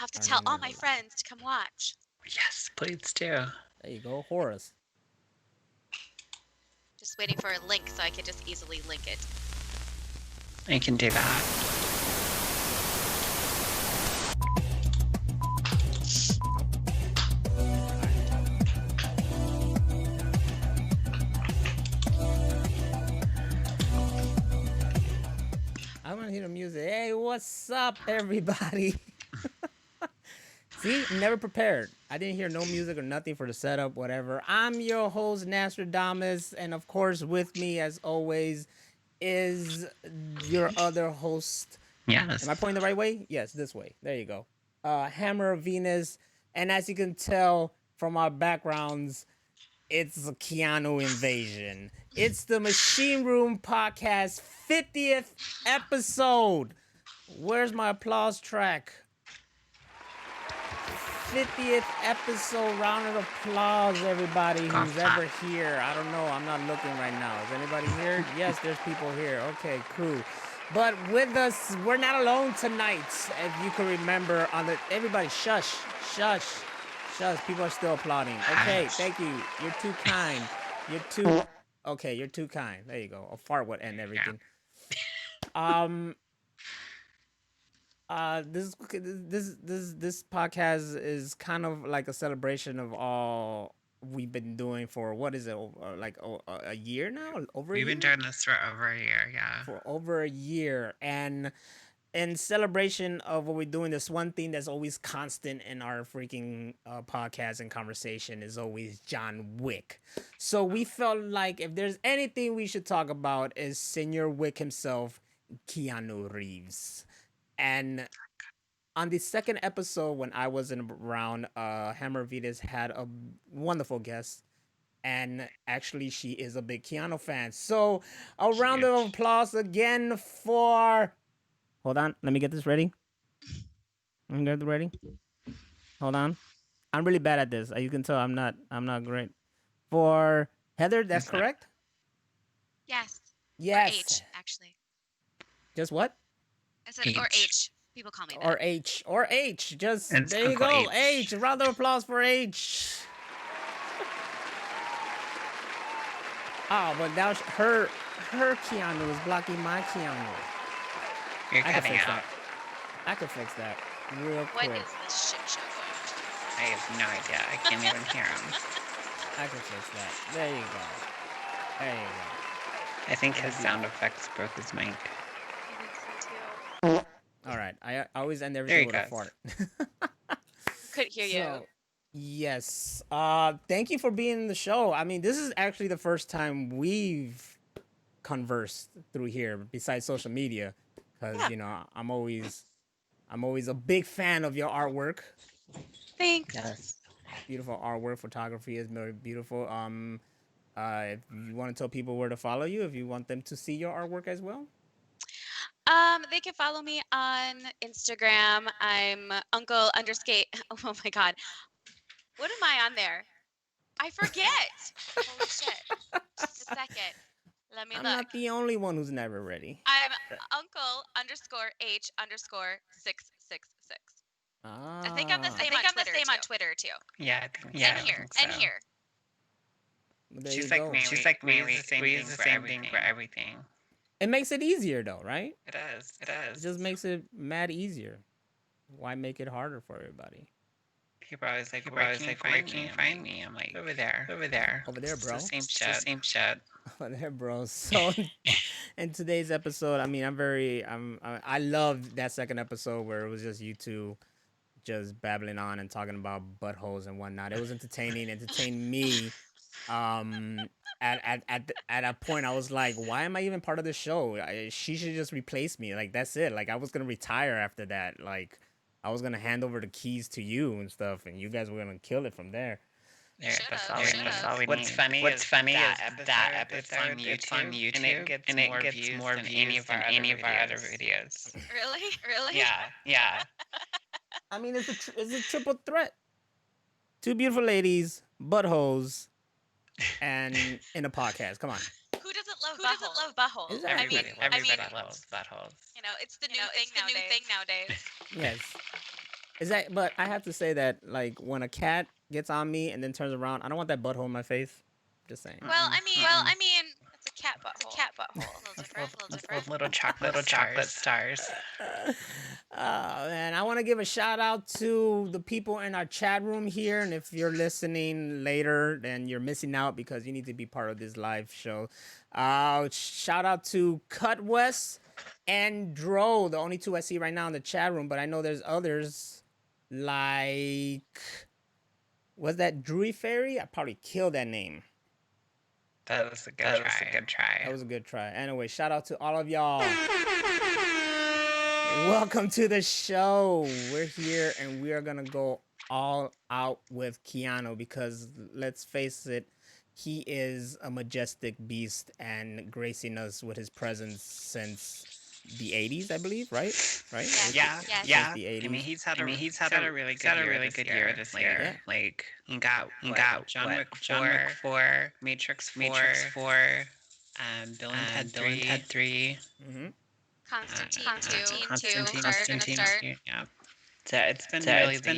I'll have to Our tell name all is my allowed. friends to come watch. Yes, please do. There you go, Horus. Just waiting for a link so I could just easily link it. I can do that. I want to hear the music. Hey, what's up, everybody? See, never prepared. I didn't hear no music or nothing for the setup, whatever. I'm your host, Nostradamus, and of course, with me, as always, is your other host. Yes. Am I pointing the right way? Yes, this way. There you go. Hammer of Venus, and as you can tell from our backgrounds, it's a Keanu invasion. It's the Machine Room Podcast 50th episode. Where's my applause track? 50th episode. Round of applause, everybody who's ever here. I don't know. I'm not looking right now. Is anybody here? Yes, there's people here. Okay, cool. But with us, we're not alone tonight. If you can remember on the everybody, shush. People are still applauding. Okay, thank you. You're too kind. You're too okay. You're too kind. There you go. A fart would end everything. This podcast is kind of like a celebration of all we've been doing for what is it, like a year now? We've been doing this for over a year, yeah. For over a year, and in celebration of what we're doing, this one thing that's always constant in our freaking podcast and conversation is always John Wick. So we felt like if there's anything we should talk about is Senor Wick himself, Keanu Reeves. And on the second episode, when I wasn't around, Hammer Vitas had a wonderful guest. And actually, she is a big Keanu fan. So, a round of applause again for. Hold on, let me get this ready. Let me get it ready. Hold on, I'm really bad at this. You can tell I'm not great. For Heather, that's correct. Yes. Yes. Or H, actually. Just what? I said or H. People call me that. Or H. Just It's there you go. Uncle H. Round of applause for H. Oh, but now her Keanu is blocking my Keanu. You're I can cutting fix out. that. I can fix that real What quick. is this shit show going on? I have no idea. I can't even hear him. I can fix that. There you go. There you go. I think his sound effects broke his mic. I think so too. All right. I always end everything with a fart. Couldn't hear you. Yes. Thank you for being in the show. I mean, this is actually the first time we've conversed through here besides social media, because you know I'm always a big fan of your artwork. Thanks. Yes. Beautiful artwork. Photography is very beautiful. If you want to tell people where to follow you, if you want them to see your artwork as well. They can follow me on Instagram. I'm Uncle underscore. Oh my God. What am I on there? I forget. Holy shit. Just a second. Let me I'm look. not the only one who's never ready. I'm Uncle underscore H underscore 666. Ah. I think I'm the same on Twitter too. Yeah, And here. And here. She's like me. She's like me. We use the same thing for everything. It makes it easier though, right? It does. It does. It just makes it mad easier. Why make it harder for everybody? People are always like, where can you find me? I'm like, over there, Over there, bro. It's the same shit. Over there, bro. So, in today's episode, I mean, I love that second episode where it was just you two just babbling on and talking about buttholes and whatnot. It was entertained me. At a point, I was like, why am I even part of the show? She should just replace me. Like, that's it. Like, I was gonna retire after that. Like, I was gonna hand over the keys to you and stuff, and you guys were gonna kill it from there. Yeah, that's all we need. What's funny is that episode, it's on YouTube, and it gets more views than any of our other videos. Really? Yeah. I mean, it's a triple threat. Two beautiful ladies, buttholes, and in a podcast. Come on. Who doesn't love buttholes? Exactly. Everybody loves buttholes. You know, it's the new thing nowadays. Yes. Is that? But I have to say that, like, when a cat gets on me and then turns around, I don't want that butthole in my face. Just saying. Well, I mean, it's a cat butthole. It's a cat butthole. A little different. A little different. Little chocolate stars. Man, I want to give a shout out to the people in our chat room here. And if you're listening later, then you're missing out because you need to be part of this live show. Shout out to Cut West and Dro, the only two I see right now in the chat room. But I know there's others like, was that Drury Fairy? I probably killed that name. That was a good try. That was a good try. Anyway, shout out to all of y'all. Welcome to the show. We're here and we are going to go all out with Keanu because, let's face it, he is a majestic beast and gracing us with his presence since the 80s, I believe, right? Yeah. The 80s. I mean, he's had a really good year this year. Yeah. Like, he got John Wick 4, Matrix 4, Bill and Ted 3. Mm-hmm. Constantine 2. Yeah. So it's been really the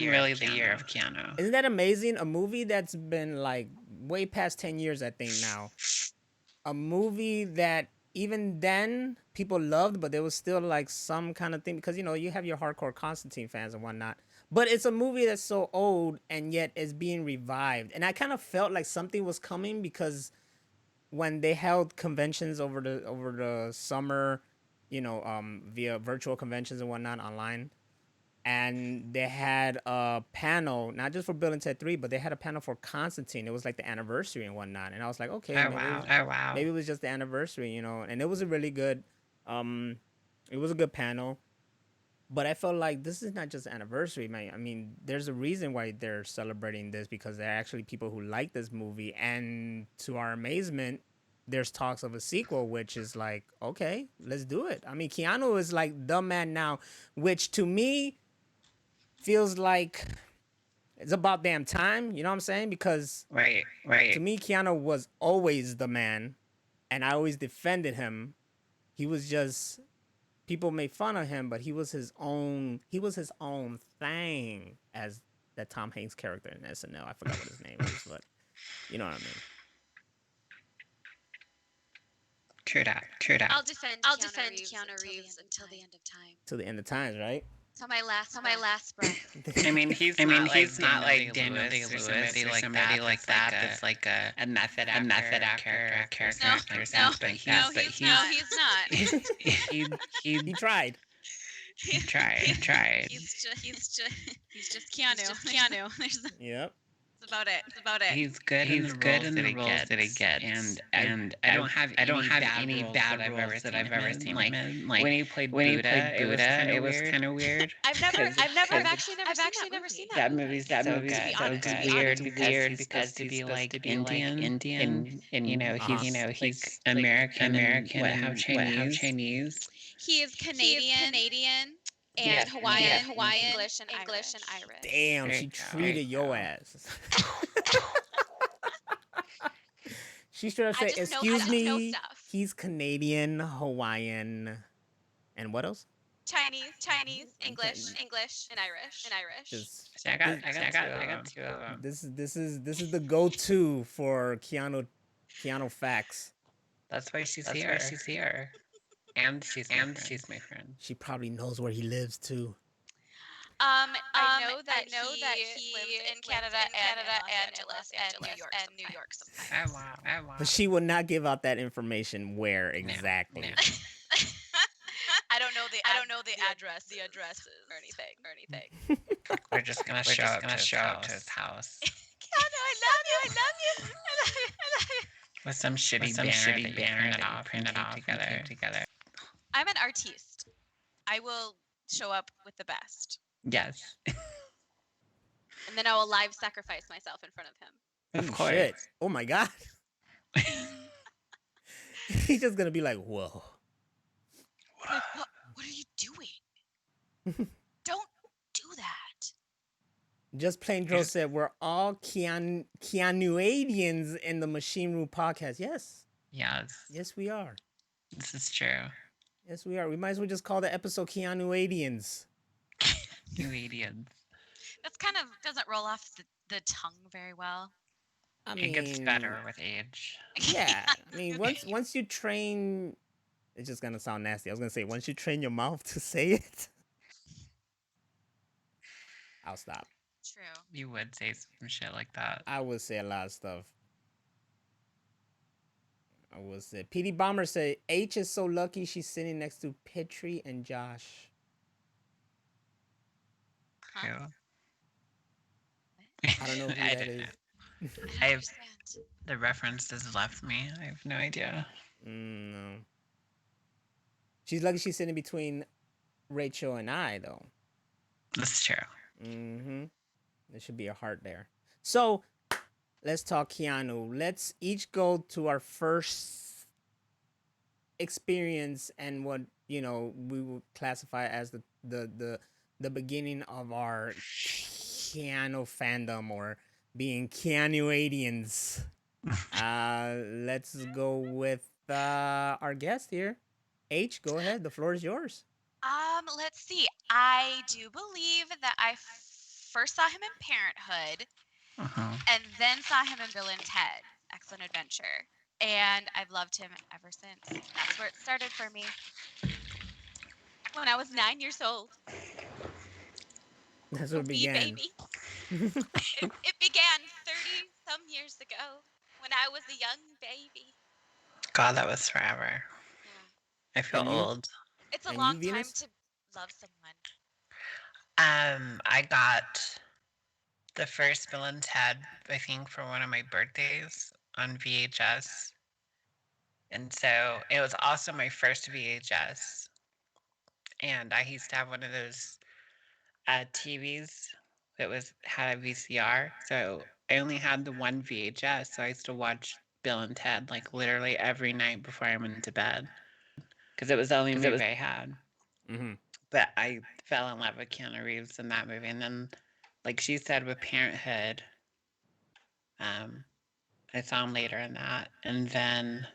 year of Keanu. Isn't that amazing? A movie that's been like way past 10 years, I think now. A movie that even then people loved, but there was still like some kind of thing because, you know, you have your hardcore Constantine fans and whatnot. But it's a movie that's so old and yet is being revived. And I kind of felt like something was coming because when they held conventions over the summer, you know, via virtual conventions and whatnot online, and they had a panel not just for Bill and Ted 3, but they had a panel for Constantine. It was like the anniversary and whatnot, and I was like, okay, maybe it was just the anniversary, you know. And it was a really good, it was a good panel. But I felt like this is not just anniversary, man. I mean, there's a reason why they're celebrating this because there are actually people who like this movie, and to our amazement, there's talks of a sequel, which is like, okay, let's do it. I mean, Keanu is like the man now, which to me feels like it's about damn time. You know what I'm saying? Because Right. to me, Keanu was always the man, and I always defended him. He was just, people made fun of him, but he was his own thing as that Tom Hanks character in SNL. I forgot what his name is, but you know what I mean. True that. I'll defend Keanu Reeves until the end of time. Till the end of times, right? Till my last breath. I mean, he's not like Daniel Day-Lewis or somebody like that. That's like a method actor character or something. No, he's not. He tried. He tried. He's just Keanu. Yep. That's about it. He's good in the roles that he gets, and I don't have any bad roles that I've ever seen him in. Like when he played Buddha, it was kind of weird. I've actually never seen that movie. That movie's so weird because to be like Indian, and you know he's American, how Chinese. He is Canadian. And Hawaiian, English, and Irish. Damn, she treated your ass. She should have said, "Excuse me, he's Canadian, Hawaiian, and what else? Chinese, English, and Irish. I got two of them. This is the go-to for Keanu facts. That's why she's here. And she's my friend. She probably knows where he lives too. I know that he lives in Canada and Los Angeles and New York sometimes. Oh wow. But she will not give out that information where exactly. No. I don't know the addresses or anything. We're just gonna show up to his house. Keanu, I love you. With some shitty banner that you printed off together. I'm an artiste. I will show up with the best. Yes. And then I will live sacrifice myself in front of him. Of course. Shit. Oh my god. He's just gonna be like, whoa. Like, what are you doing? Don't do that. Just plain Joe said, we're all Keanuadians in the Machine Room podcast. Yes. Yes, we are. This is true. Yes, we are. We might as well just call the episode Keanuadians. Keanuadians. That's kind of doesn't roll off the tongue very well. I It gets mean, better with age. yeah. I mean, once you train, it's just gonna sound nasty. I was gonna say once you train your mouth to say it, I'll stop. True. You would say some shit like that. I would say a lot of stuff. I would say PD Bomber said H is so lucky she's sitting next to Petrie and Josh. Huh? I don't know who I that don't is. know. I don't understand. The reference has left me. I have no idea. No. She's lucky she's sitting between Rachel and I, though. That's true. Mm-hmm. There should be a heart there. So, let's talk Keanu. Let's each go to our first experience and what, we would classify as the beginning of our Keanu fandom or being Keanuadians. Let's go with our guest here. H, go ahead. The floor is yours. Let's see. I do believe that I first saw him in Parenthood, and then saw him in Bill and Ted: Excellent Adventure, and I've loved him ever since. That's where it started for me. When I was 9 years old. That's where it Wee began. baby. It began 30 some years ago when I was a young baby. God, that was forever. Yeah. I feel old. It's a And long you, time Venus? to love someone. I got the first Bill and Ted, I think, for one of my birthdays on VHS. And so it was also my first VHS. And I used to have one of those TVs that had a VCR. So I only had the one VHS. So I used to watch Bill and Ted like literally every night before I went to bed. Because it was the only movie I had. Mm-hmm. But I fell in love with Keanu Reeves in that movie. And then, like she said, with Parenthood, I saw him later in that. And then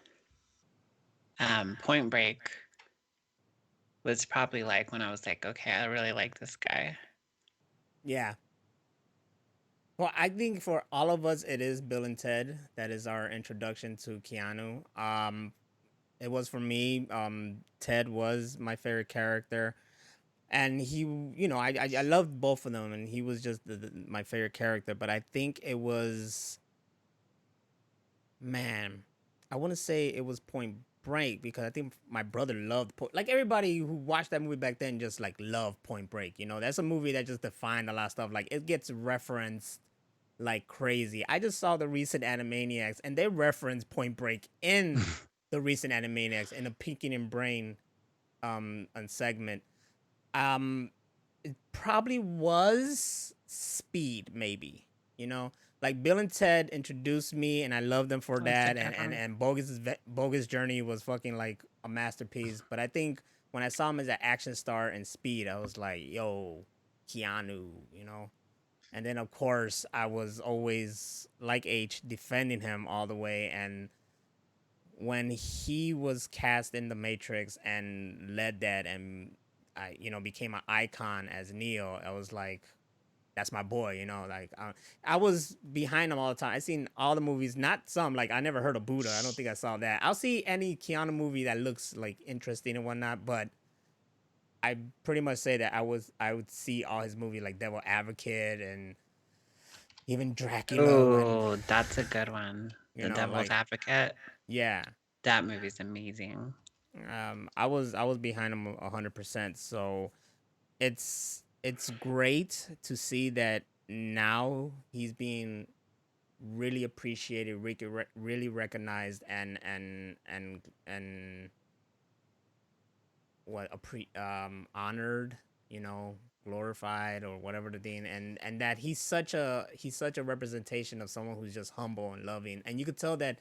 Point Break was probably like when I was like, okay, I really like this guy. Yeah. Well, I think for all of us, it is Bill and Ted. That is our introduction to Keanu. It was for me. Ted was my favorite character, and he, I loved both of them, and he was just my favorite character. But I think it was, man, I want to say it was Point Break because I think my brother loved like everybody who watched that movie back then just like loved Point Break. That's a movie that just defined a lot of stuff. Like it gets referenced like crazy. I just saw the recent Animaniacs and they reference Point Break in the recent Animaniacs in a Pinky and Brain segment. It probably was Speed, maybe. Like Bill and Ted introduced me, and I loved them for that. And Bogus Journey was fucking like a masterpiece. But I think when I saw him as an action star in Speed, I was like, yo, Keanu. And then of course I was always like H defending him all the way. And when he was cast in The Matrix and led that, and I became an icon as Neo, I was like, that's my boy, like I was behind him all the time. I seen all the movies, not some, like I never heard of Buddha. I don't think I saw that. I'll see any Keanu movie that looks like interesting and whatnot, but I pretty much say that I would see all his movies like Devil Advocate and even Dracula. Oh, that's a good one. The Devil's Advocate. Yeah, that movie's amazing. I was behind him 100%. So it's great to see that now he's being really appreciated, really recognized, and what honored, glorified or whatever the thing, and that he's such a representation of someone who's just humble and loving, and you could tell that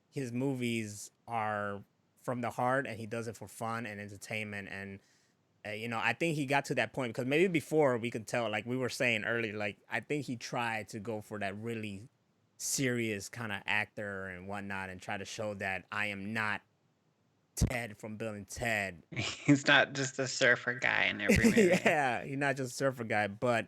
his movies are from the heart and he does it for fun and entertainment. And I think he got to that point because maybe before we could tell, like we were saying earlier, like I think he tried to go for that really serious kind of actor and whatnot and try to show that I am not Ted from Bill and Ted. He's not just a surfer guy in every movie. Yeah, he's not just a surfer guy, but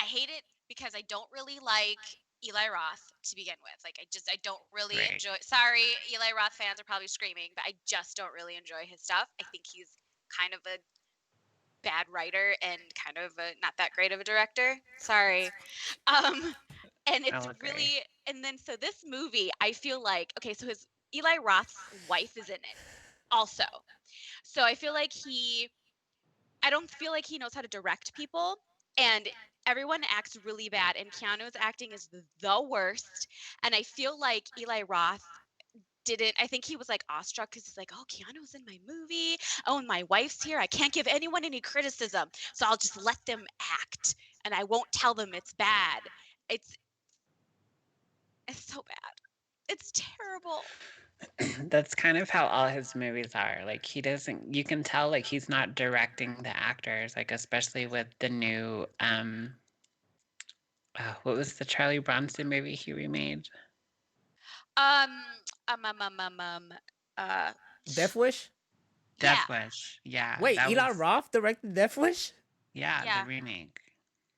I hate it because I don't really like Eli Roth to begin with. Like I don't really Right. enjoy. Sorry, Eli Roth fans are probably screaming, but I just don't really enjoy his stuff. I think he's kind of a bad writer and kind of not that great of a director. Sorry. And it's I'll agree. really, and then so this movie, I feel like, okay, so his Eli Roth's wife is in it also. So I feel like I don't feel like he knows how to direct people, and everyone acts really bad, and Keanu's acting is the worst. And I feel like Eli Roth didn't, I think he was like awestruck because he's like, oh, Keanu's in my movie. Oh, and my wife's here. I can't give anyone any criticism. So I'll just let them act and I won't tell them it's bad. It's so bad. It's terrible. That's kind of how all his movies are. Like he doesn't you can tell like he's not directing the actors, like especially with the new what was the Charlie Bronson movie he remade? Um, um, um, um, um, um uh, Death Wish? yeah, Death Wish. Yeah. Wait, that Eli was Roth directed Death Wish? yeah, yeah. the remake.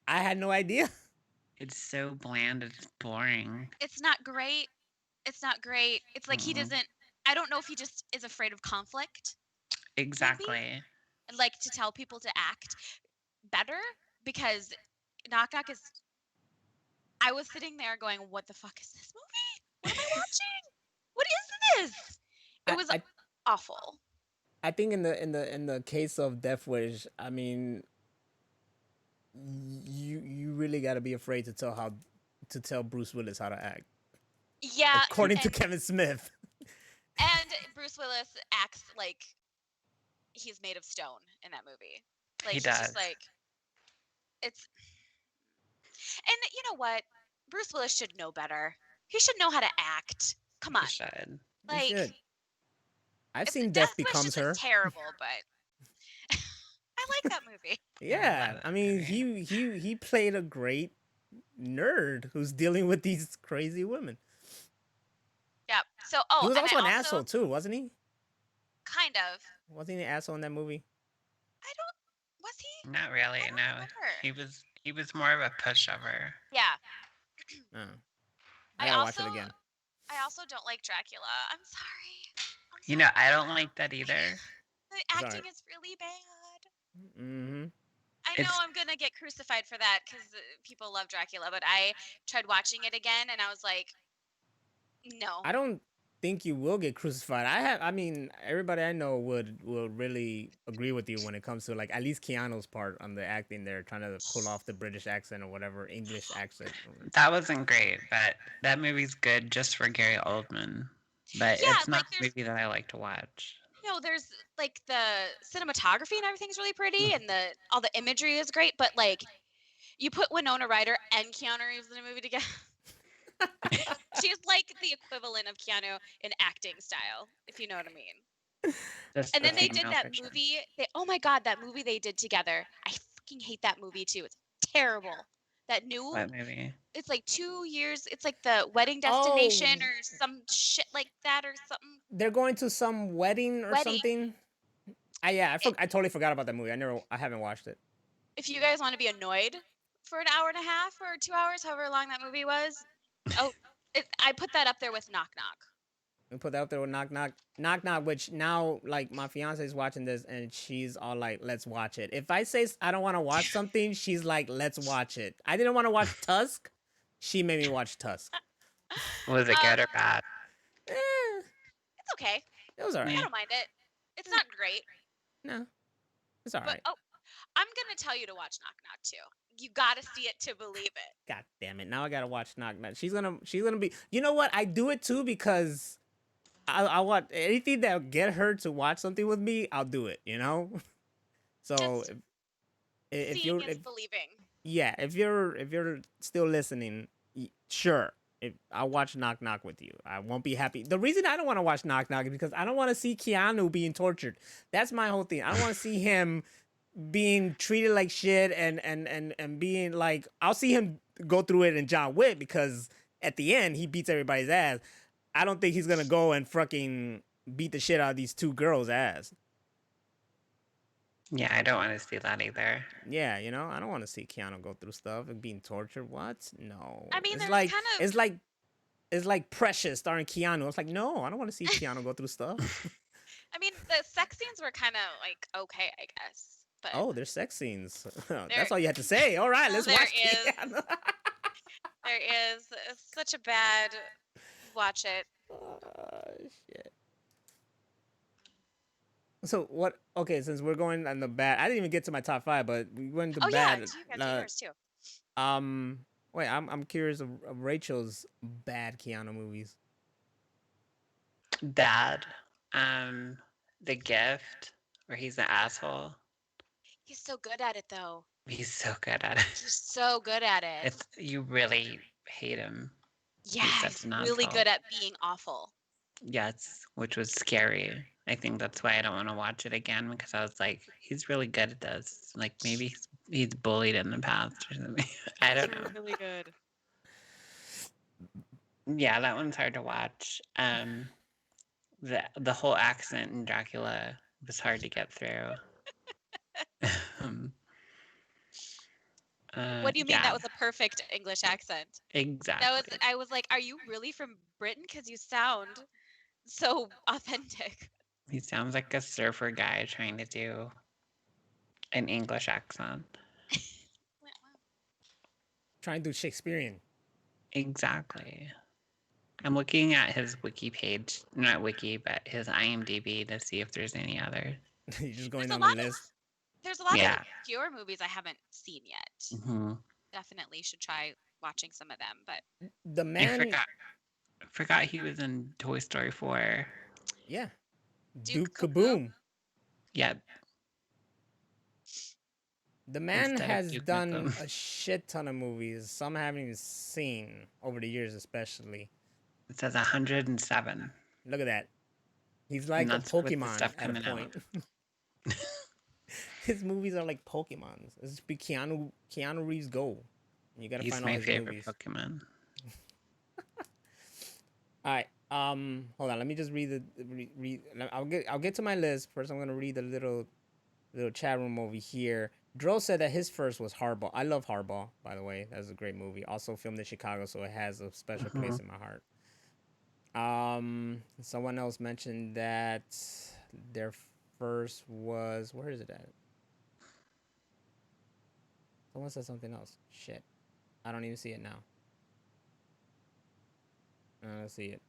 I had no idea. It's so bland, it's boring. It's not great. It's not great. It's like he Mm-mm. doesn't, I don't know if he just is afraid of conflict, Exactly. and like to tell people to act better because Knock Knock is, I was sitting there going, what the fuck is this movie? What am I watching? What is this? It I, was I awful. I think in the case of Death Wish, I mean, you really got to be afraid to tell Bruce Willis how to act. Yeah, According to and, Kevin Smith. and Bruce Willis acts like he's made of stone in that movie. Like He he's does. just like, it's, and you know what? Bruce Willis should know better. He should know how to act. Come on. He should. You Like, should. I've it's, seen Death Death Wish Becomes isn't Her. terrible, but I like that movie. Yeah, love I that mean, movie. he played a great nerd who's dealing with these crazy women. Yeah. So, He oh, was and also I an also asshole too, wasn't he? kind of. Wasn't he an asshole in that movie? I don't. Was he? Not really, I don't no. remember. He was more of a pushover. Yeah. Oh, I I gotta watch also it again. I also don't like Dracula. I'm sorry. I'm You know, sorry. I don't like that either. The It's acting alright. is really bad. Mm-hmm. I know It's I'm gonna get crucified for that because people love Dracula, but I tried watching it again and I was like, no. I don't think you will get crucified. I mean, everybody I know will really agree with you when it comes to like at least Keanu's part on the acting there, trying to pull off the British accent or whatever English accent. that wasn't great, but that movie's good just for Gary Oldman. But Yeah, it's like not a movie that I like to watch. there's like the cinematography and everything's really pretty and all the imagery is great, but like you put Winona Ryder and Keanu Reeves in a movie together. She's like the equivalent of Keanu in acting style, if you know what I mean. Just And the then they did female that version. movie. Oh my god, that movie they did together. I fucking hate that movie too. It's terrible. That new, What movie? it's like 2 years. It's like the Wedding Oh, Destination or some shit like that or something. they're going to some wedding or Wedding. something. I totally forgot about that movie. I haven't watched it. If you guys want to be annoyed for an hour and a half or 2 hours, however long that movie was, I put that up there with Knock Knock. We put that out there with Knock Knock, which now like my fiance is watching this and she's all like, "Let's watch it." If I say I don't want to watch something, she's like, "Let's watch it." I didn't want to watch Tusk. She made me watch Tusk. Was it good or bad? Eh, It's okay. it was I alright. don't mind it. It's not great, No, it's but alright. I'm gonna tell you to watch Knock Knock too. You gotta see it to believe it. God damn it! Now I gotta watch Knock Knock. She's gonna be. You know what? I do it too because I want anything that'll get her to watch something with me. I'll do it. You know. So Just if seeing you're is believing. yeah, if you're still listening, sure. If I'll watch Knock Knock with you, I won't be happy. The reason I don't want to watch Knock Knock is because I don't want to see Keanu being tortured. That's my whole thing. I don't want to see him being treated like shit and being like, I'll see him go through it in John Wick because at the end he beats everybody's ass. I don't think he's gonna go and fucking beat the shit out of these two girls' ass. Yeah, I don't want to see that either. Yeah, you know, I don't want to see Keanu go through stuff and being tortured. What? No. I mean, It's there's like kind of. it's like it's like Precious starring Keanu. It's like, no, I don't want to see Keanu go through stuff. I mean, the sex scenes were kind of like okay, I guess, but Oh, there's sex scenes. there, That's all you had to say. All right, let's there watch is, Keanu. there is such a bad. Watch it. Oh, shit. So what? Okay, since we're going on the bad, I didn't even get to my top five, but we went to Oh yeah, bad. you got to yours too. Um, wait, I'm curious of Rachel's bad Keanu movies. Bad. The Gift, where he's an asshole. He's so good at it though. He's so good at it. He's so good at it. It's you really hate him. Yeah, He's he's such an really asshole. good at being awful. Yes, which was scary. I think that's why I don't want to watch it again because I was like, he's really good at this. Like maybe he's bullied in the past or something. I don't know. Really good. Yeah, that one's hard to watch. The whole accent in Dracula was hard to get through. um, What do you mean yeah, that was a perfect English accent? exactly. That was I was like, are you really from Britain? Because you sound so authentic. He sounds like a surfer guy trying to do an English accent. Trying to do Shakespearean. Exactly. I'm looking at his wiki page, not wiki, but his IMDb to see if there's any others. You're just going There's a down the lot list. There's a lot Yeah. of obscure movies I haven't seen yet. hmm Definitely should try watching some of them. But The I man, forgot he was in Toy Story 4. yeah, Duke Duke Kaboom. Yeah, The man instead of has Duke done Nukem. a shit ton of movies. Some I haven't even seen over the years, especially. It says 107. Look at that. He's And like a that's with the Pokemon stuff at a coming out. point. His movies are like Pokemons. It's be Keanu Reeves Go. You gotta He's find all my his favorite movies. Pokemon. All right. Hold on. Let me just read I'll get to my list first. I'm gonna read the little chat room over here. Dro said that his first was Hardball. I love Hardball, by the way. That's a great movie. Also filmed in Chicago, so it has a special place in my heart. Someone else mentioned that their first was, where is it at? Someone said something else. Shit, I don't even see it now. I don't see it.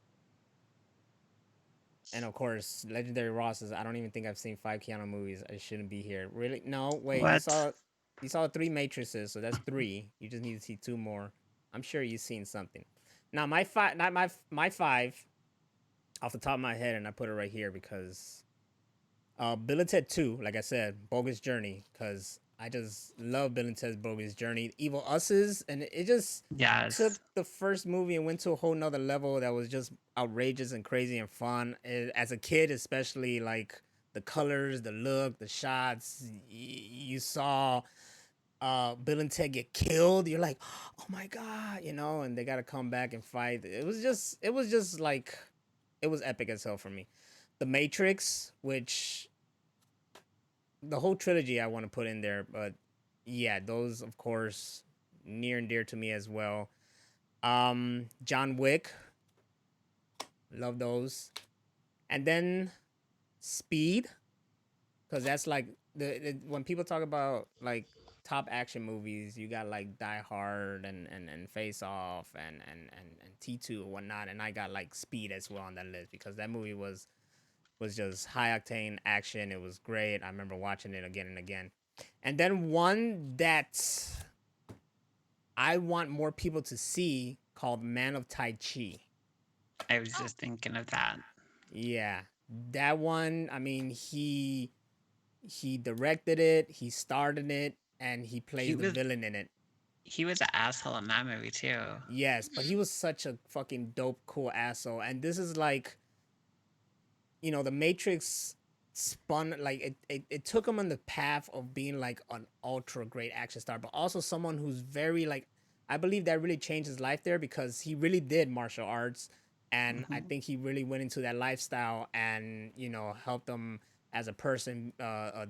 And of course, Legendary Ross says, I don't even think I've seen 5 Keanu movies. I shouldn't be here. Really? No, wait. What? You saw 3 Matrices, so that's 3. You just need to see 2 more. I'm sure you've seen something. Now my 5, not my 5, off the top of my head, and I put it right here because Bill and Ted 2, like I said, Bogus Journey, because I just love Bill and Ted's Bogus Journey. Evil Us's, and it just Yes. took the first movie and went to a whole nother level that was just outrageous and crazy and fun. As a kid, especially, like the colors, the look, the shots, you saw Bill and Ted get killed. You're like, oh my god, you know, and they got to come back and fight. It was just like, it was epic as hell for me. The Matrix, which the whole trilogy I want to put in there, but yeah, those of course near and dear to me as well. John Wick, love those, and then Speed, because that's like when people talk about like top action movies, you got like Die Hard and Face Off and T2 or whatnot, and I got like Speed as well on that list because that movie was just high octane action. It was great. I remember watching it again and again. And then one that I want more people to see called Man of Tai Chi. I was just thinking of that. Yeah. That one, I mean, he directed it, he starred in it, and he plays the villain in it. He was an asshole in that movie too. Yes, but he was such a fucking dope, cool asshole. And this is like, you know, the Matrix spun, like it took him on the path of being like an ultra great action star, but also someone who's very like, I believe that really changed his life there because he really did martial arts, and I think he really went into that lifestyle and, you know, helped him as a person,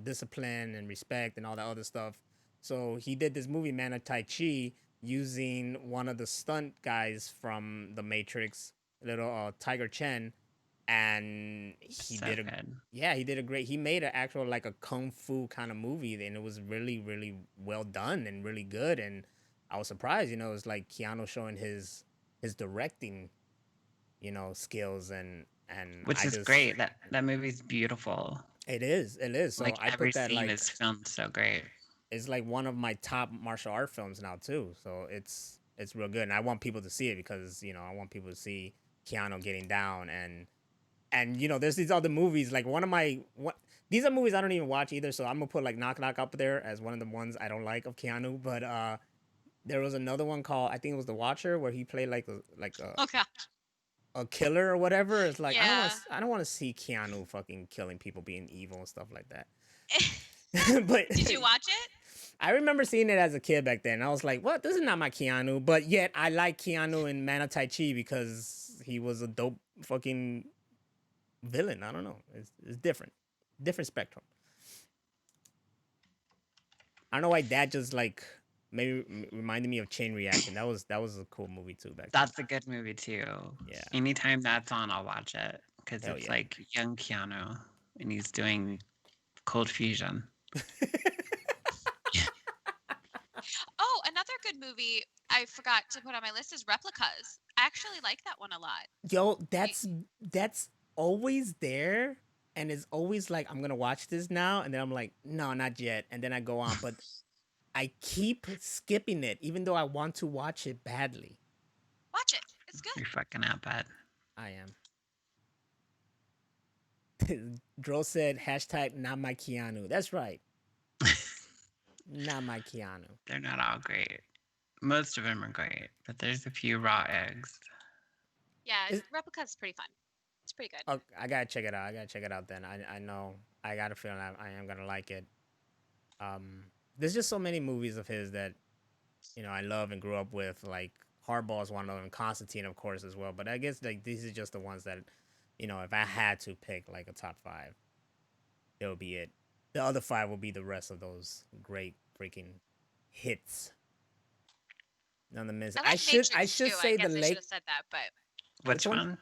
discipline and respect and all that other stuff. So he did this movie Man of Tai Chi using one of the stunt guys from The Matrix, little Tiger Chen, and he So did a good. yeah, he did a great. He made an actual like a kung fu kind of movie, and it was really really well done and really good. And I was surprised, you know, it was like Keanu showing his directing, you know, skills, and Which I is just great. That movie's beautiful. it is. So Like I every put that scene like is filmed so great. it's like one of my top martial art films now too. So it's real good, and I want people to see it because you know I want people to see Keanu getting down and you know there's these other movies like one of my what these are movies I don't even watch either. So I'm gonna put like Knock Knock up there as one of the ones I don't like of Keanu, but there was another one called I think it was The Watcher where he played like Oh gosh. a killer or whatever. It's like Yeah. I don't want to see Keanu fucking killing people, being evil and stuff like that. But Did you watch it? I remember seeing it as a kid back then. I was like, "What? This is not my Keanu." But yet, I like Keanu in Man of Tai Chi because he was a dope fucking villain. I don't know. It's different, different spectrum. I don't know why that just like maybe reminded me of Chain Reaction. That was a cool movie too back then. That's a good movie too. Yeah, Anytime that's on, I'll watch it because hell it's yeah. like young Keanu and he's doing cold fusion. Oh, another good movie I forgot to put on my list is Replicas. I actually like that one a lot. Yo, Y- that's always there, and it's always like I'm gonna watch this now, and then I'm like, no, not yet, and then I go on, but I keep skipping it, even though I want to watch it badly. Watch it. It's good. You're fucking out bad. I am. Dro said hashtag not my Keanu. That's right, not my Keanu. They're not all great. Most of them are great, but there's a few raw eggs. Yeah, Is Replicas is pretty fun. It's pretty good. oh, I gotta check it out. I gotta check it out. Then I know I got a feeling I am gonna like it. There's just so many movies of his that you know I love and grew up with. Like Hardball is one of them, Constantine, of course, as well. But I guess like these are just the ones that, you know, if I had to pick like a top five, it would be it. The other five will be the rest of those great freaking hits. None of them. I I like should Matrix too. I say the guess I should lake. have said that, but Which Which one? one?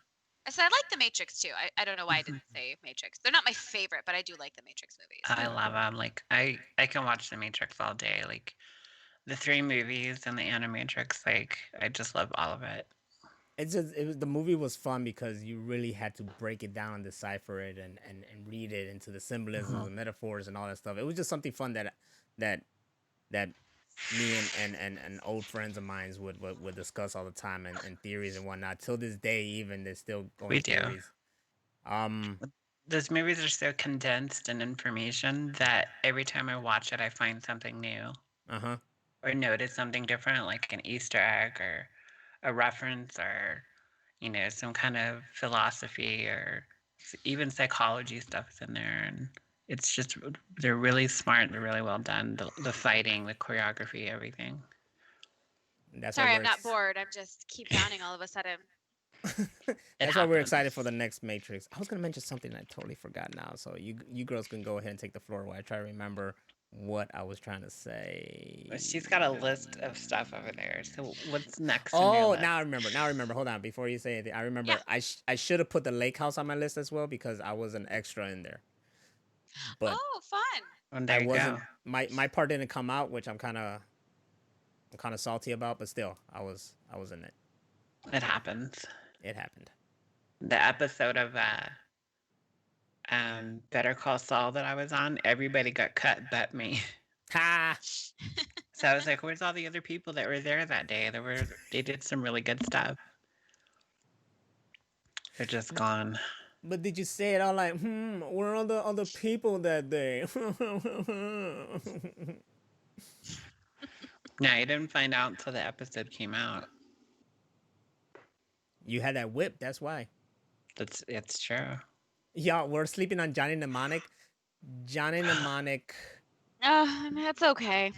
I said I like the Matrix too. I don't know why I didn't say Matrix. They're not my favorite, but I do like the Matrix movies. I love them. Like I can watch The Matrix all day. Like the three movies and the Animatrix. Like I just love all of it. It's just it was the movie was fun because you really had to break it down and decipher it and read it into the symbolisms and metaphors and all that stuff. It was just something fun that that me and old friends of mine would discuss all the time and theories and whatnot. Till this day, even they're still We going do. theories. Um, Those movies are so condensed in information that every time I watch it, I find something new uh huh. or notice something different, like an Easter egg or a reference or, some kind of philosophy or even psychology stuff is in there. And it's just, they're really smart. They're really well done. The fighting, the choreography, everything. That's why Sorry, I'm not bored. I'm just keep yawning all of a sudden. It That's why we're happens. excited for the next Matrix. I was gonna mention something I totally forgot now. So you girls can go ahead and take the floor while I try to remember what I was trying to say. But she's got a list of stuff over there. So what's next on your Oh, list? now I remember. Now I remember. Hold on, before you say anything, I remember. Yeah. I should have put the lake house on my list as well because I was an extra in there, but Oh, fun. And I there you wasn't. go. My part didn't come out, which I'm kind of salty about. But still, I was in it. It happens. It happened. The episode of Better Call Saul that I was on, everybody got cut but me. Ha! So I was like, where's all the other people that were there that day? They did some really good stuff. They're just gone. But did you say it all like, where are the other people that day? No, I didn't find out until the episode came out. You had that whip, that's why. It's true. Y'all, we're sleeping on Johnny Mnemonic. Johnny Mnemonic. That's okay.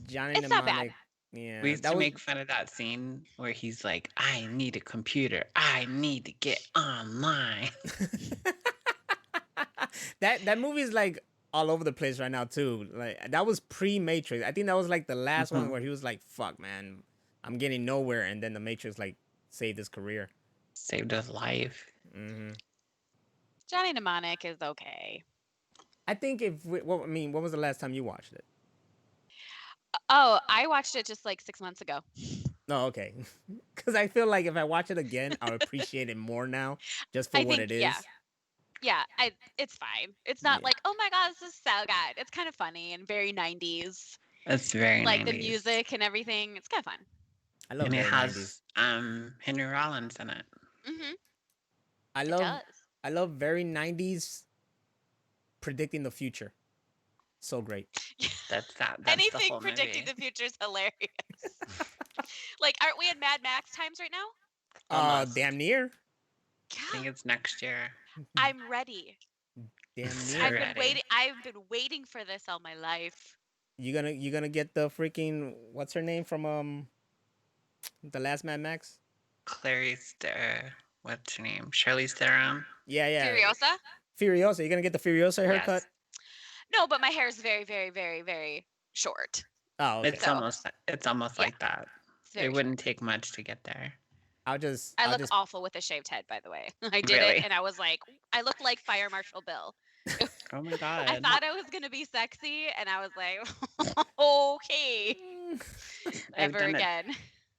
Johnny It's not bad. Mnemonic. Yeah, We used that to was. make fun of that scene where he's like, I need a computer. I need to get online. that movie is like all over the place right now too. Like that was pre-Matrix. I think that was like the last one Mhm. where he was like, "Fuck, man, I'm getting nowhere," and then the Matrix like saved his career. Saved his life. Hmm Johnny Mnemonic is okay. I think well, I mean, when was the last time you watched it? Oh, I watched it just like 6 months ago. Oh, okay. Because I feel like if I watch it again, I'll appreciate it more now, just for I what think, it yeah, is. yeah. It's fine. It's not Yeah, like, oh my god, this is so good. It's kind of funny and very 90s, It's very like the 90s. music and everything. It's kind of fun. I love And it very '90s. has Henry Rollins in it. Hmm. I It love does. I love very '90s predicting the future. So great. That's the Anything whole predicting movie. the future is hilarious. Like, aren't we in Mad Max times right now? Almost. Damn near. I think Yeah, it's next year. I'm ready. Damn So near. ready. I've been waiting for this all my life. You gonna get the freaking what's her name from the last Mad Max? Clarice what's her name? Charlize Theron. Yeah, yeah. Furiosa? Furiosa. You're gonna get the Furiosa haircut? Yes. No, but my hair is very, very, very, very short. Oh, okay. So It's almost yeah, like that. it's It very short. wouldn't take much to get there. I I'll look just awful with a shaved head, by the way. I did it, Really? and I was like, I look like Fire Marshal Bill. Oh my I god. thought I was gonna be sexy, and I was like, okay, I've never done it again.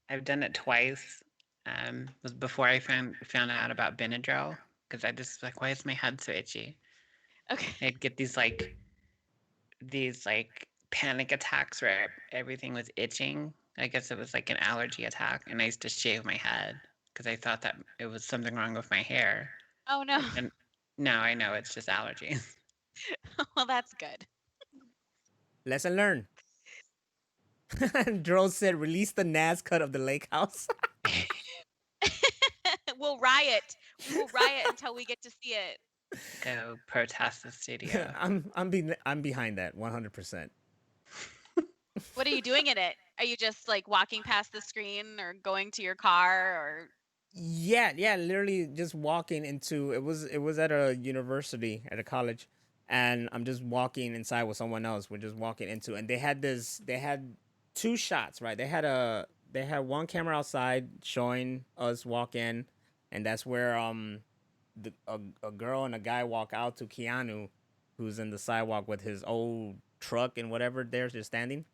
I've done it twice. Was before I found out about Benadryl because I just like, why is my head so itchy? Okay. I'd get these like panic attacks where everything was itching. I guess it was like an allergy attack, and I used to shave my head because I thought that it was something wrong with my hair. Oh no. And now I know it's just allergies. Well, that's good. lesson learned. Dro said, "Release the Nas cut of the Lake House." We'll riot. We will riot until we get to see it. Go protest the studio. I'm behind that 100%. What are you doing in it? Are you just like walking past the screen or going to your car or Yeah, literally just walking into it was at a university at a college, and I'm just walking inside with someone else. We're just walking into, and they had two shots, right? They had one camera outside showing us walk in, and that's where a girl and a guy walk out to Keanu, who's in the sidewalk with his old truck and whatever they're just standing.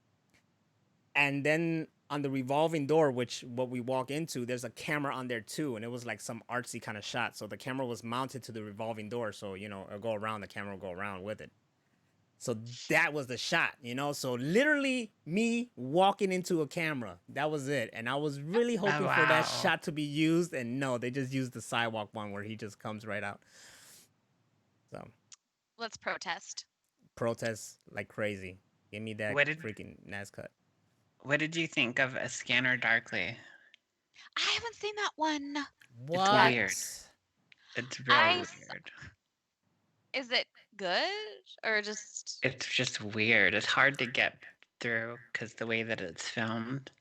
And then on the revolving door, which what we walk into, there's a camera on there too, and it was like some artsy kind of shot. So the camera was mounted to the revolving door, so it'll go around, the camera will go around with it. So that was the shot, So literally me walking into a camera, that was it. And I was really Oh hoping for that wow. shot to be used, and no, they just used the sidewalk one where he just comes right out. So let's protest? protests like crazy. Give me that What did freaking Nas cut. what did you think of A Scanner Darkly? I haven't seen that one It's yet. weird. It's I really s- weird. is it good or just It's just weird. It's hard to get through because the way that it's filmed,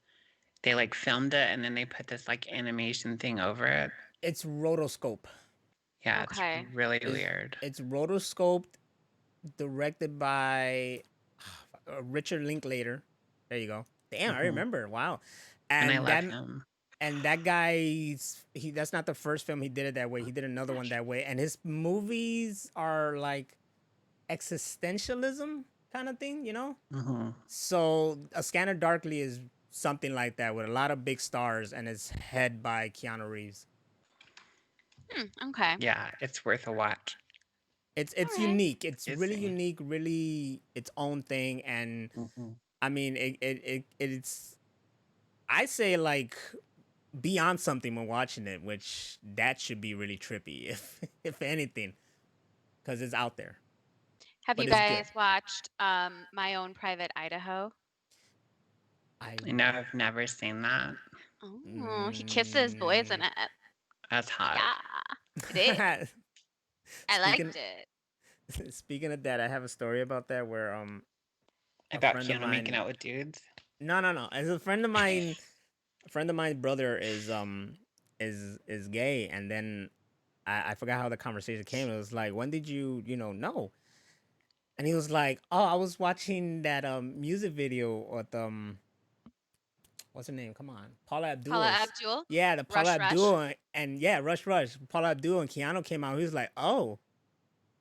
they like filmed it and then they put this like animation thing over it. It's rotoscope. Yeah, it's okay? really It's, weird. it's rotoscoped, directed by Richard Linklater. There you go. Damn, I Mhm. remember. Wow. And I And love that him. and that guy's he that's not the first film he did it that way. He did another one that way. And his movies are like existentialism kind of thing. Hmm. So A Scanner Darkly is something like that with a lot of big stars, and it's head by Keanu Reeves. Okay. Yeah, it's worth a watch. It's All right. unique. It's Is really he? unique, really its own thing. And Hmm. I mean, it's I say like be on something when watching it, which that should be really trippy if anything, because it's out there, Have you but it's good. guys watched My Own Private Idaho? I I know I've never seen that. Oh, he kisses boys in mm, it. That's hot. Yeah, it is. I speaking liked it. speaking of that, I have a story about that where a About friend of Keanu making mine. out with dudes. No, as a friend of mine's brother is gay, and then I forgot how the conversation came. It was like, when did you know? And he was like, oh, I was watching that music video with what's her name? Come on, Paula Paula Abdul's. Abdul, Yeah, the Paula Rush Rush. Abdul and yeah, Rush Rush. Paula Abdul and Keanu came out. He was like, oh,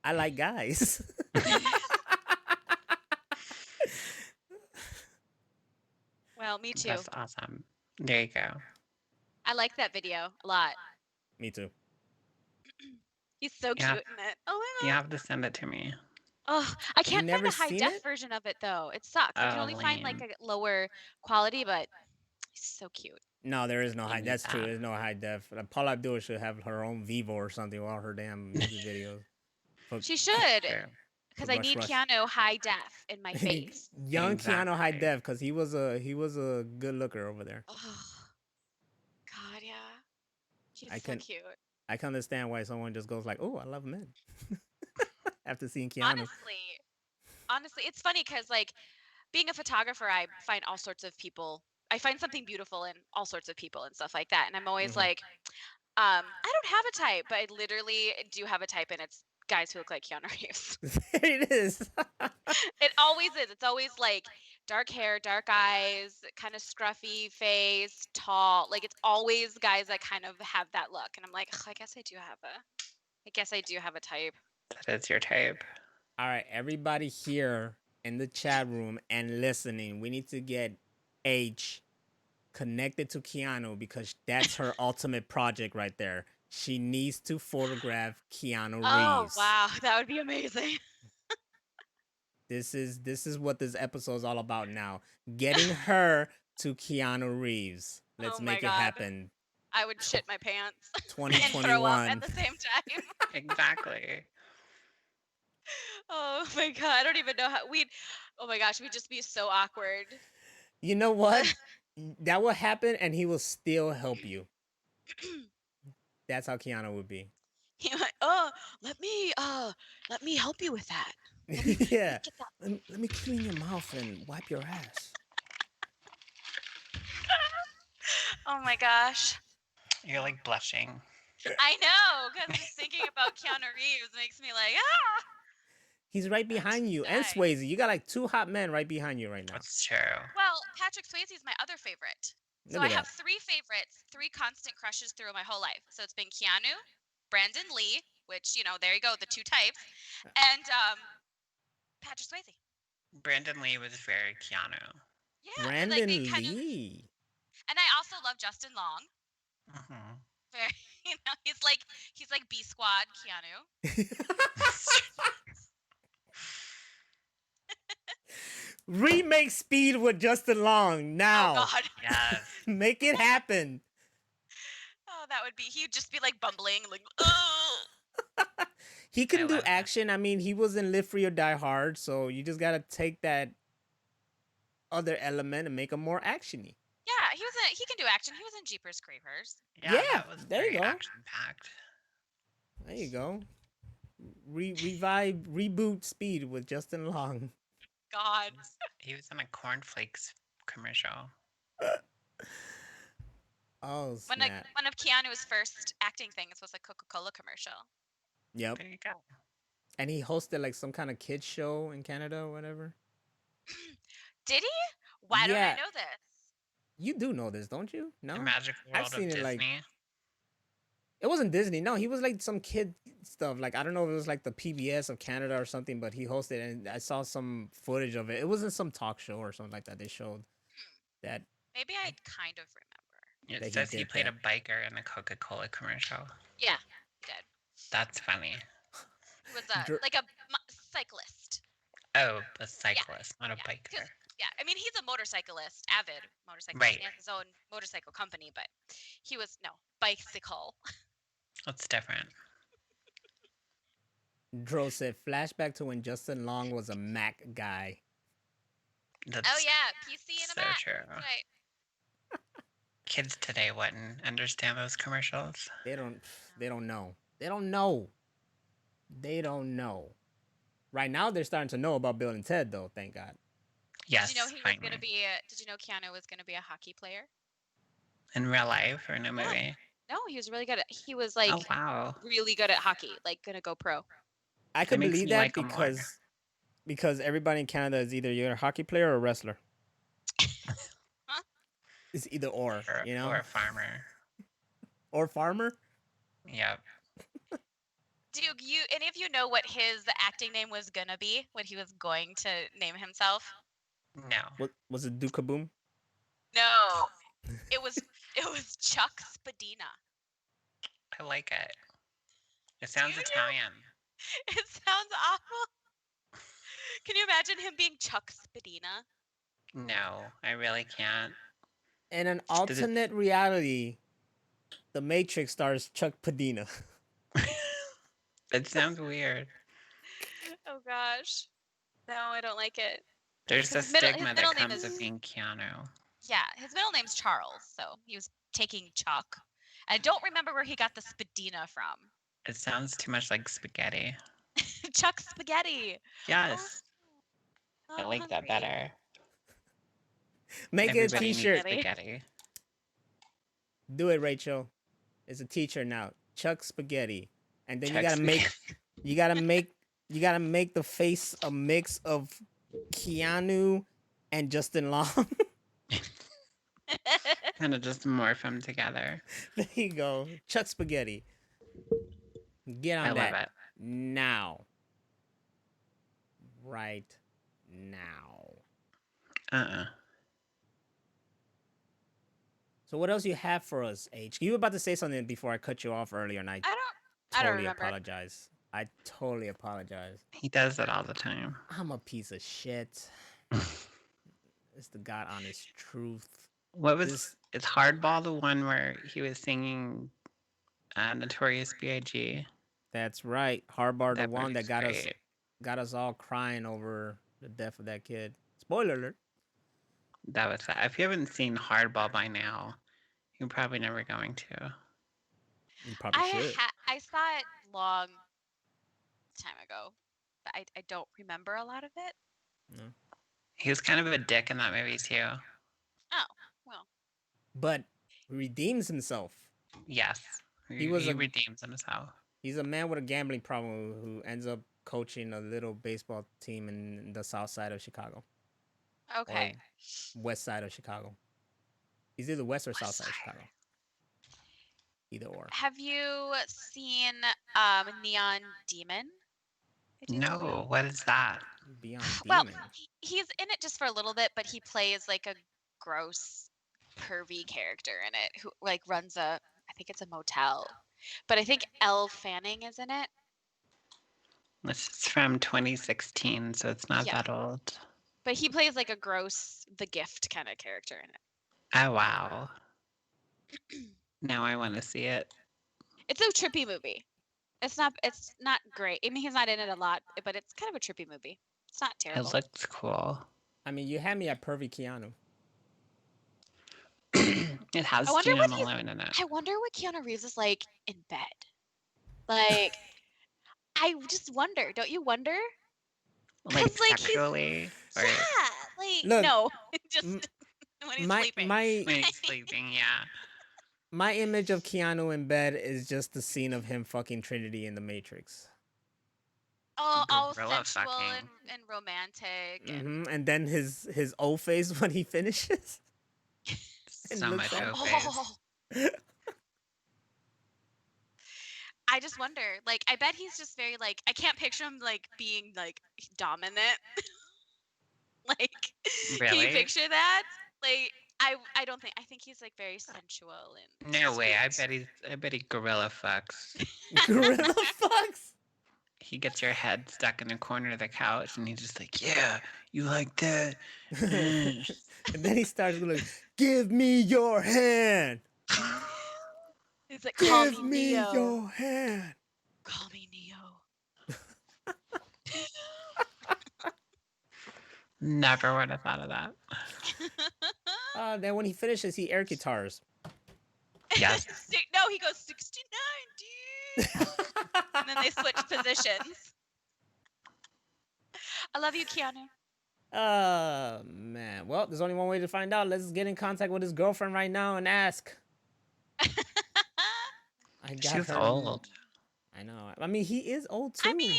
I like guys. Well, me too. That's awesome. There you go. I like that video a lot. Me too. He's so Yeah. cute in it. Oh You my god. have to send it to me. Oh, I can't find never a high seen def it? version of it though. It sucks. I can Oh, only find like lame. a lower quality, but he's so cute. No, there is no You high. need That's true. that. There's no high def. Paula Abdul should have her own Vivo or something with all her damn music videos. For, She should, True. because for I Rush need Rush. Keanu high def in my face. Young Keanu high Exactly. def, because he was a good looker over there. Oh God, yeah. He's I so can cute. I can understand why someone just goes like, oh, I love men after seeing Keanu. Honestly, it's funny because like being a photographer, I find all sorts of people. I find something beautiful in all sorts of people and stuff like that. And I'm always Mhm. like, I don't have a type, but I literally do have a type, and it's guys who look like Keanu Reeves. There it is. It always is. It's always like dark hair, dark eyes, kind of scruffy face, tall. Like it's always guys that kind of have that look. And I'm like, I guess I do have a type. That is your type. All right, everybody here in the chat room and listening, we need to get H connected to Keanu because that's her ultimate project right there. She needs to photograph Keanu Oh Reeves. wow, that would be amazing. This is what this episode is all about now. Getting her to Keanu Reeves. Let's Oh my make it God. happen. I would shit my pants and 2021. throw up at the same time. Exactly. Oh my God, I don't even know how we'd. Oh my gosh, we'd just be so awkward. You know what? That will happen and he will still help you. That's how Keanu would be. He went, oh, let me help you with that. Yeah. Get that. Let me clean your mouth and wipe your ass. Oh my gosh. You're like blushing. I know, because just thinking about Keanu Reeves makes me like, ah. He's right behind you. And Nice. Swayze. You got like two hot men right behind you right now. That's true. Well, Patrick Swayze is my other favorite. So Look I at have that. 3 favorites, 3 constant crushes through my whole life. So it's been Keanu, Brandon Lee, which, there you go, the 2 types, and Patrick Swayze. Brandon Lee was very Keanu. Yeah, Brandon like they kind of, Lee. and I also love Justin Long. Mm-hmm. Very, he's like B Squad Keanu. Remake Speed with Justin Long now. Oh God. Yes. Make it happen. Oh, that would be. He'd just be like bumbling, like, oh. He can I do love that. action. I mean, he was in Live Free or Die Hard, so you just gotta take that other element and make him more actiony. Yeah, he can do action. He was in Jeepers Creepers. Yeah, that was there you very go. action packed. There you go. Reboot Speed with Justin Long. God. He was in a cornflakes commercial. Oh One snap! of Keanu's first acting things was a Coca-Cola commercial. Yep. There you go. And he hosted like some kind of kids show in Canada or whatever. Did he? Why don't I Yeah. know this? You do know this, don't you? No. The Magical I've World of seen it, Disney. like- It wasn't Disney. No, he was like some kid stuff. Like I don't know if it was like the PBS of Canada or something, but he hosted and I saw some footage of it. It wasn't some talk show or something like that. They showed that. Maybe I kind of remember. It that he says he did played that. a biker in a Coca-Cola commercial. Yeah, he did. That's funny. He was Dr- like a cyclist. Oh, a cyclist, not a yeah. biker. Yeah, I mean he's a motorcyclist, avid motorcyclist. Right. He has his own motorcycle company, but he was bicycle. That's different. Dro said flashback to when Justin Long was a Mac guy. That's Oh yeah, PC and a so Mac. true. That's right. Kids today wouldn't understand those commercials. They don't know. They don't know. They don't know. Right now they're starting to know about Bill and Ted though, thank God. Yes, Did you know he finally. Did you know Keanu was gonna be a hockey player? In real life or in a movie? No, he was really good at. He was like Oh wow, really good at hockey, like gonna go pro. I that could makes believe me that like him more. because everybody in Canada is either you're a hockey player or a wrestler. Huh? It's either or, you Or know, a farmer. or farmer. Yep. Do you any of you know what his acting name was gonna be? What he was going to name himself? No, What was it? Duke Boom? No, it was Chuck Spadina. I like it. It Do sounds you? Italian. It sounds awful. Can you imagine him being Chuck Spadina? No, I really can't. In an Does it? alternate reality, the Matrix stars Chuck Padina. It sounds weird. Oh gosh. No, I don't like it. There's a Because his stigma that middle name comes with is being Keanu. yeah, his middle name's Charles, so he was taking Chuck. I don't remember where he got the Spadina from. It sounds too much like spaghetti. Chuck Spaghetti. Oh, Yes, I I'm like that hungry. better. Make it a Everybody needs T-shirt. spaghetti. Do it, Rachel. It's a T-shirt now. Chuck Spaghetti, and then Chuck spaghetti. you gotta make, you gotta make the face a mix of Keanu and Justin Long. Kind of just morph them together. There you go, Chuck Spaghetti. Get I on love that it. now. Right now. Uh-uh. So what else you have for us, H? You were about to say something before I cut you off earlier, and I I don't totally remember. apologize. I totally apologize. He does that all the time. I'm a piece of shit. It's the God honest truth. What was This it's Hardball, the one where he was singing Notorious B.I.G.? that's right. Hardbar, the That one that movie's great. got us all crying over the death of that kid. Spoiler alert. That was sad. If you haven't seen Hardball by now, you're probably never going to. You probably should. I saw it long time ago, but I don't remember a lot of it. No. He was kind of a dick in that movie too. Oh, well. But redeems himself. Yes. He was he a- redeems himself. He's a man with a gambling problem who ends up coaching a little baseball team in the south side of Chicago. Okay. Or west side of Chicago. He's either west or south side of Chicago. Either or. Have you seen Neon Demon? No, what is that? Beyond Well, Demon. he's in it just for a little bit, but he plays like a gross, pervy character in it who like runs I think it's a motel. But I think Elle Fanning is in it. This is from 2016, so it's not Yeah. that old. But he plays like a gross, The Gift kind of character in it. Oh, wow. Now I want to see it. It's a trippy movie. It's not great. I mean, he's not in it a lot, but it's kind of a trippy movie. It's not terrible. It looks cool. I mean, you had me at pervy Keanu. It has I wonder Gina what he's- Malone in it. I wonder what Keanu Reeves is like in bed. Like, I just wonder. Don't you wonder? Like 'Cause, like, he's- sexually? Or Yeah. Like, Look, no. Just m- when he's my sleeping. my when he's sleeping, yeah. my image of Keanu in bed is just the scene of him fucking Trinity in the Matrix. all Gorilla sensual fucking. and romantic. And, And then his O face when he finishes. It So looks much like- O-face. I just wonder. Like, I bet he's just very like. I can't picture him like being like dominant. Like, can you Really? picture that? Like, I don't think. I think he's like very sensual and. No way. I sweet. bet he gorilla fucks. Gorilla fucks. He gets your head stuck in a corner of the couch and he's just like, yeah, you like that? And then he starts going, "Give me your hand. He's like, call Give me me Neo. your hand." Call me Neo. Never would have thought of that. Then when he finishes, he air guitars. Yes. No, he goes 69, dude. And then they switch positions. I love you, Keanu. Man. Well, there's only one way to find out. Let's get in contact with his girlfriend right now and ask. I got She's her. old. I know. I mean, he is old I too. mean,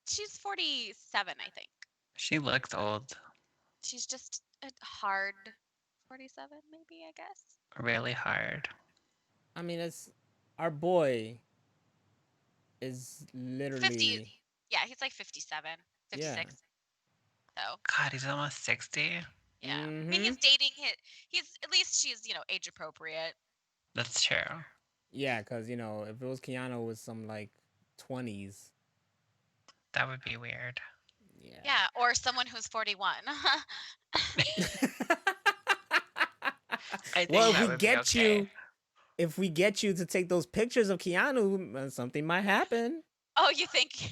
she's 47, I think. She looks old. She's just a hard 47, maybe, I guess. Really hard. I mean, it's our boy is 50. literally Yeah, he's like 57, yeah. 56. So, God, he's almost 60. yeah. I mean, he's dating he's at least she's, age appropriate. That's true. Yeah, because if it was Keanu with some like 20s, That would be weird. yeah. Yeah, or someone who's 41. I think Well, that would be okay. if we get you to take those pictures of Keanu, something might happen. Oh, you think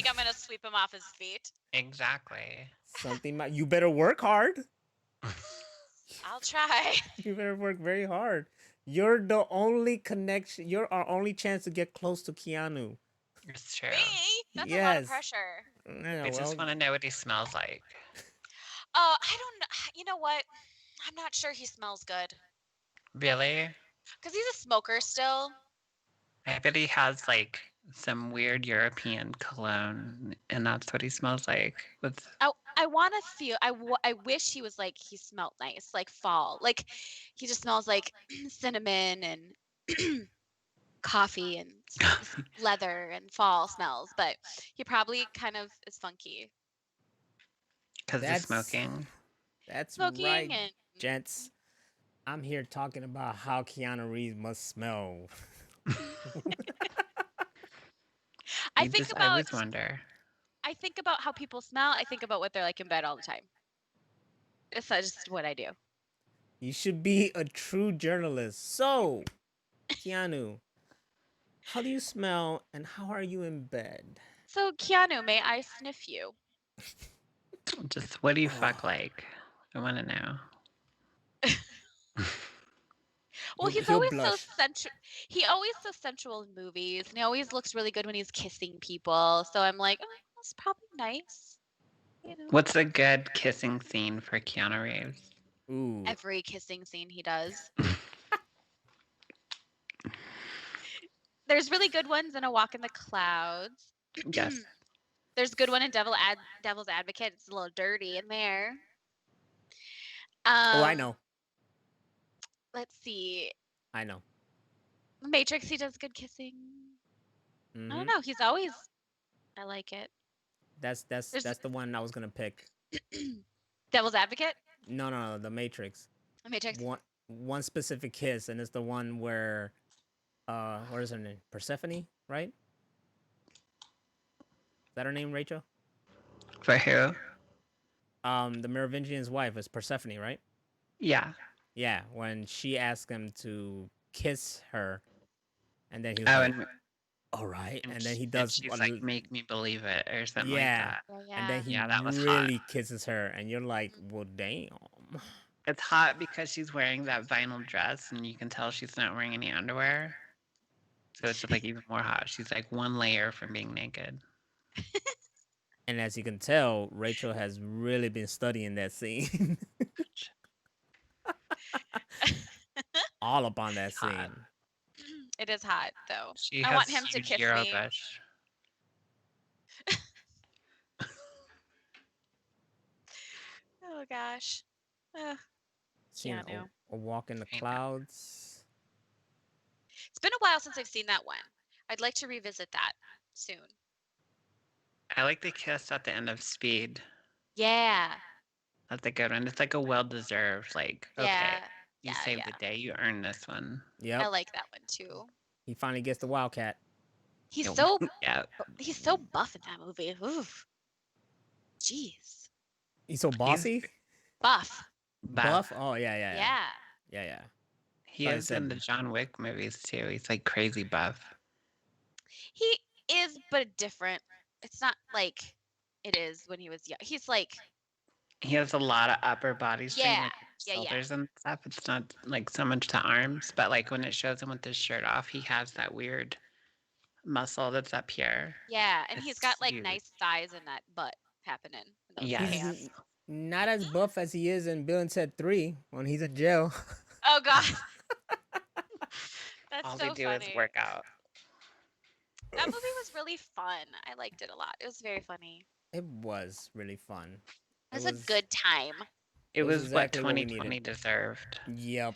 I'm gonna sweep him off his feet? Exactly. Something might. You better work hard. I'll try. You better work very hard. You're the only connection. You're our only chance to get close to Keanu. It's true. Me? That's a lot of Yes. pressure. Yeah, I just want to know what he smells like. Oh, I don't know. You know what? I'm not sure he smells good. Really? Because he's a smoker still. I bet he has like some weird European cologne, and that's what he smells like. With I want to feel. I wish he was like he smelled nice, like fall. Like he just smells like cinnamon and coffee and leather and fall smells. But he probably kind of is funky. because he's That's smoking. That's Smoking right, and gents. I'm here talking about how Keanu Reeves must smell. I think I about always wonder. how people smell. I think about what they're like in bed all the time. It's just what I do. You should be a true journalist. So, Keanu, how do you smell and how are you in bed? So Keanu, may I sniff you? Just what do you fuck like? I want to know. Well, he's He'll always so blush. sensual. He always so sensual in movies, and he always looks really good when he's kissing people. So I'm like, oh, that's probably nice. What's a good kissing scene for Keanu Reeves? Ooh. Every kissing scene he does. There's really good ones in A Walk in the Clouds. Yes. There's a good one in Devil's Advocate. It's a little dirty in there. Oh, I know. Let's see. I know. Matrix, he does good kissing. I don't know. He's always. I like it. That's the one I was gonna pick. Devil's Advocate. No, the Matrix. The Matrix. One specific kiss, and it's the one where, what is her name? Persephone, right? Is that her name, Rachel? For who? The Merovingian's wife is Persephone, right? Yeah. Yeah, when she asked him to kiss her, and then he's Oh, like, and "All right," and then she- he does. she's like, "Make me believe it," or something Yeah, like that. and then he Yeah, that was hot. really kisses her, and you're like, "Well, damn." It's hot because she's wearing that vinyl dress, and you can tell she's not wearing any underwear. So it's just like even more hot. She's like one layer from being naked. And as you can tell, Rachel has really been studying that scene. All up on that Hot. scene. It is hot though. She I has want him to huge kiss Euro me. bush. Oh gosh. Ugh, Seen Keanu. a Walk in the I know. Clouds. It's been a while since I've seen that one. I'd like to revisit that soon. I like the kiss at the end of Speed. Yeah. That's a good one. It's like a well-deserved, like, okay, Yeah. you Yeah, saved yeah. the day. You earned this one. I Yep. like that one too. He finally gets the Wildcat. He's Nope. so Yeah. he's so buff in that movie. Oof. Jeez. He's so bossy. Buff. Buff. Oh yeah. Yeah. He Thought he is said- in the John Wick movies too. He's like crazy buff. He is, but different. It's not like it is when he was young. He's like, He has a lot of upper body strength, Yeah, like yeah. shoulders and stuff. It's not like so much to arms, but like when it shows him with his shirt off, he has that weird muscle that's up here. yeah, and he's It's got like huge. nice thighs and that butt happening. in those Yes. pants. He's not as buff as he is in Bill and Ted 3 when he's in jail. Oh god. That's All so they do funny. is work out. That movie was really fun. I liked it a lot. It was very funny. It was really fun. It It was a was good time. It it was was what exactly what we needed. 2020 deserved. Yep.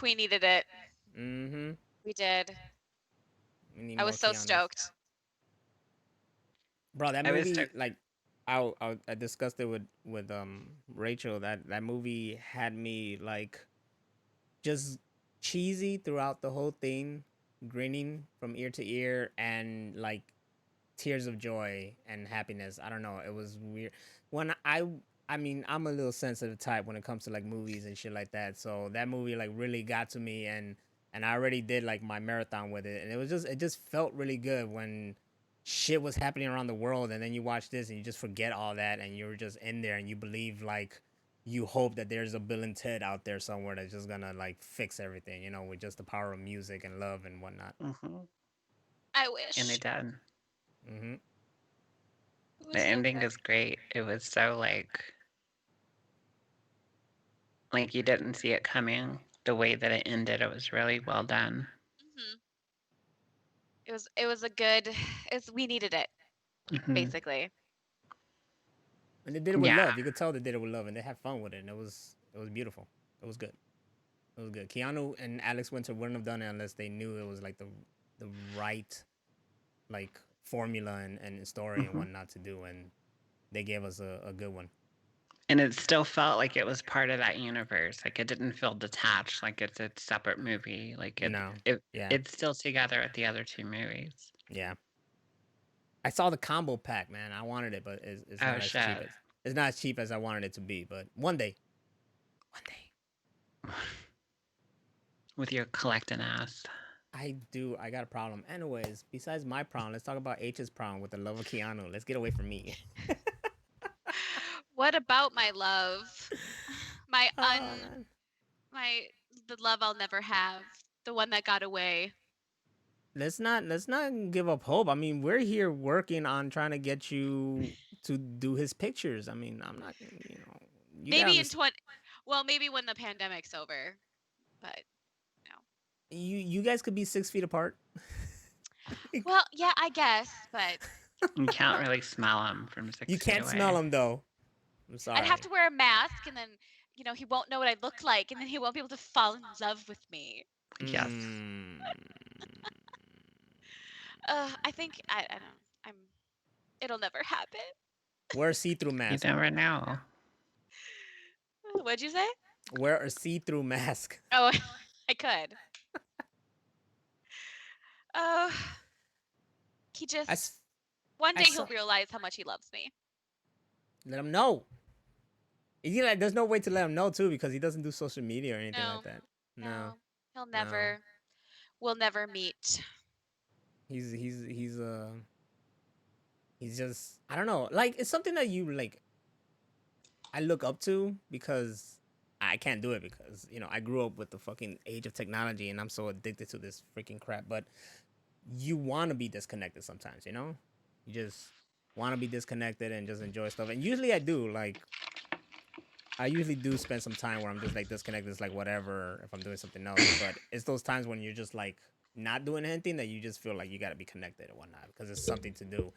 We needed it. Mm-hmm. We did. We need I more was so Keanu's. stoked. Bro, that I was movie, like, I discussed it with Rachel. That movie had me like just cheesy throughout the whole thing, grinning from ear to ear, and like tears of joy and happiness. I don't know. It was weird. When I mean, I'm a little sensitive type when it comes to like movies and shit like that. So that movie like really got to me, and I already did like my marathon with it, and it just felt really good when shit was happening around the world, and then you watch this and you just forget all that, and you're just in there and you believe like you hope that there's a Bill and Ted out there somewhere that's just gonna like fix everything, you know, with just the power of music and love and whatnot. hmm I And they wish. did. Mm-hmm. It The was so ending good. is great. It was so like you didn't see it coming. The way that it ended, it was really well done. Hmm. It was a good. It's we needed it hmm basically. And they did it with Yeah. love. You could tell they did it with love, and they had fun with it, and it was beautiful. It was good. It was good. Keanu and Alex Winter wouldn't have done it unless they knew it was like the right like formula and story and hmm whatnot to do, and they gave us a good one. And it still felt like it was part of that universe. Like it didn't feel detached, like it's a separate movie. Like No, yeah, it's still together with the other two movies. yeah. I saw the combo pack, man. I wanted it, but it's Oh not as cheap shit. as it's not as cheap as I wanted it to be. But one day, With your collecting ass. I do. I got a problem. Anyways, besides my problem, let's talk about H's problem with the love of Keanu. Let's get away from me. What about my love? My Oh man. my the love I'll never have. The one that got away. Let's not give up hope. I mean, we're here working on trying to get you to do his pictures. I mean, I'm not, you gotta Maybe in understand. 20. Well, maybe when the pandemic's over. But no. You guys could be 6 feet apart. Well, yeah, I guess, but You can't really smell them from You 6 feet can't away. smell him though. I'm I'd have sorry. to wear a mask and then, he won't know what I look like and then he won't be able to fall in love with me. Yes. Mm. I think I don't know. It'll never happen. Wear a see-through You mask. never know. What'd you say? Wear a see-through mask. Oh, I could. Uh, he I, just s- one I day he'll saw. realize how much he loves me. Let him know. Like, there's no way to let him know too because he doesn't do social media or anything like No, that. No, no, he'll no. never. We'll never meet. He's just I don't know. Like it's something that you like I look up to because I can't do it because I grew up with the fucking age of technology and I'm so addicted to this freaking crap. But you want to be disconnected sometimes, you know. You just want to be disconnected and just enjoy stuff. And usually I do. Like I usually do spend some time where I'm just like disconnected. It's like whatever if I'm doing something else. But it's those times when you're just like not doing anything that you just feel like you got to be connected and whatnot because it's something to do.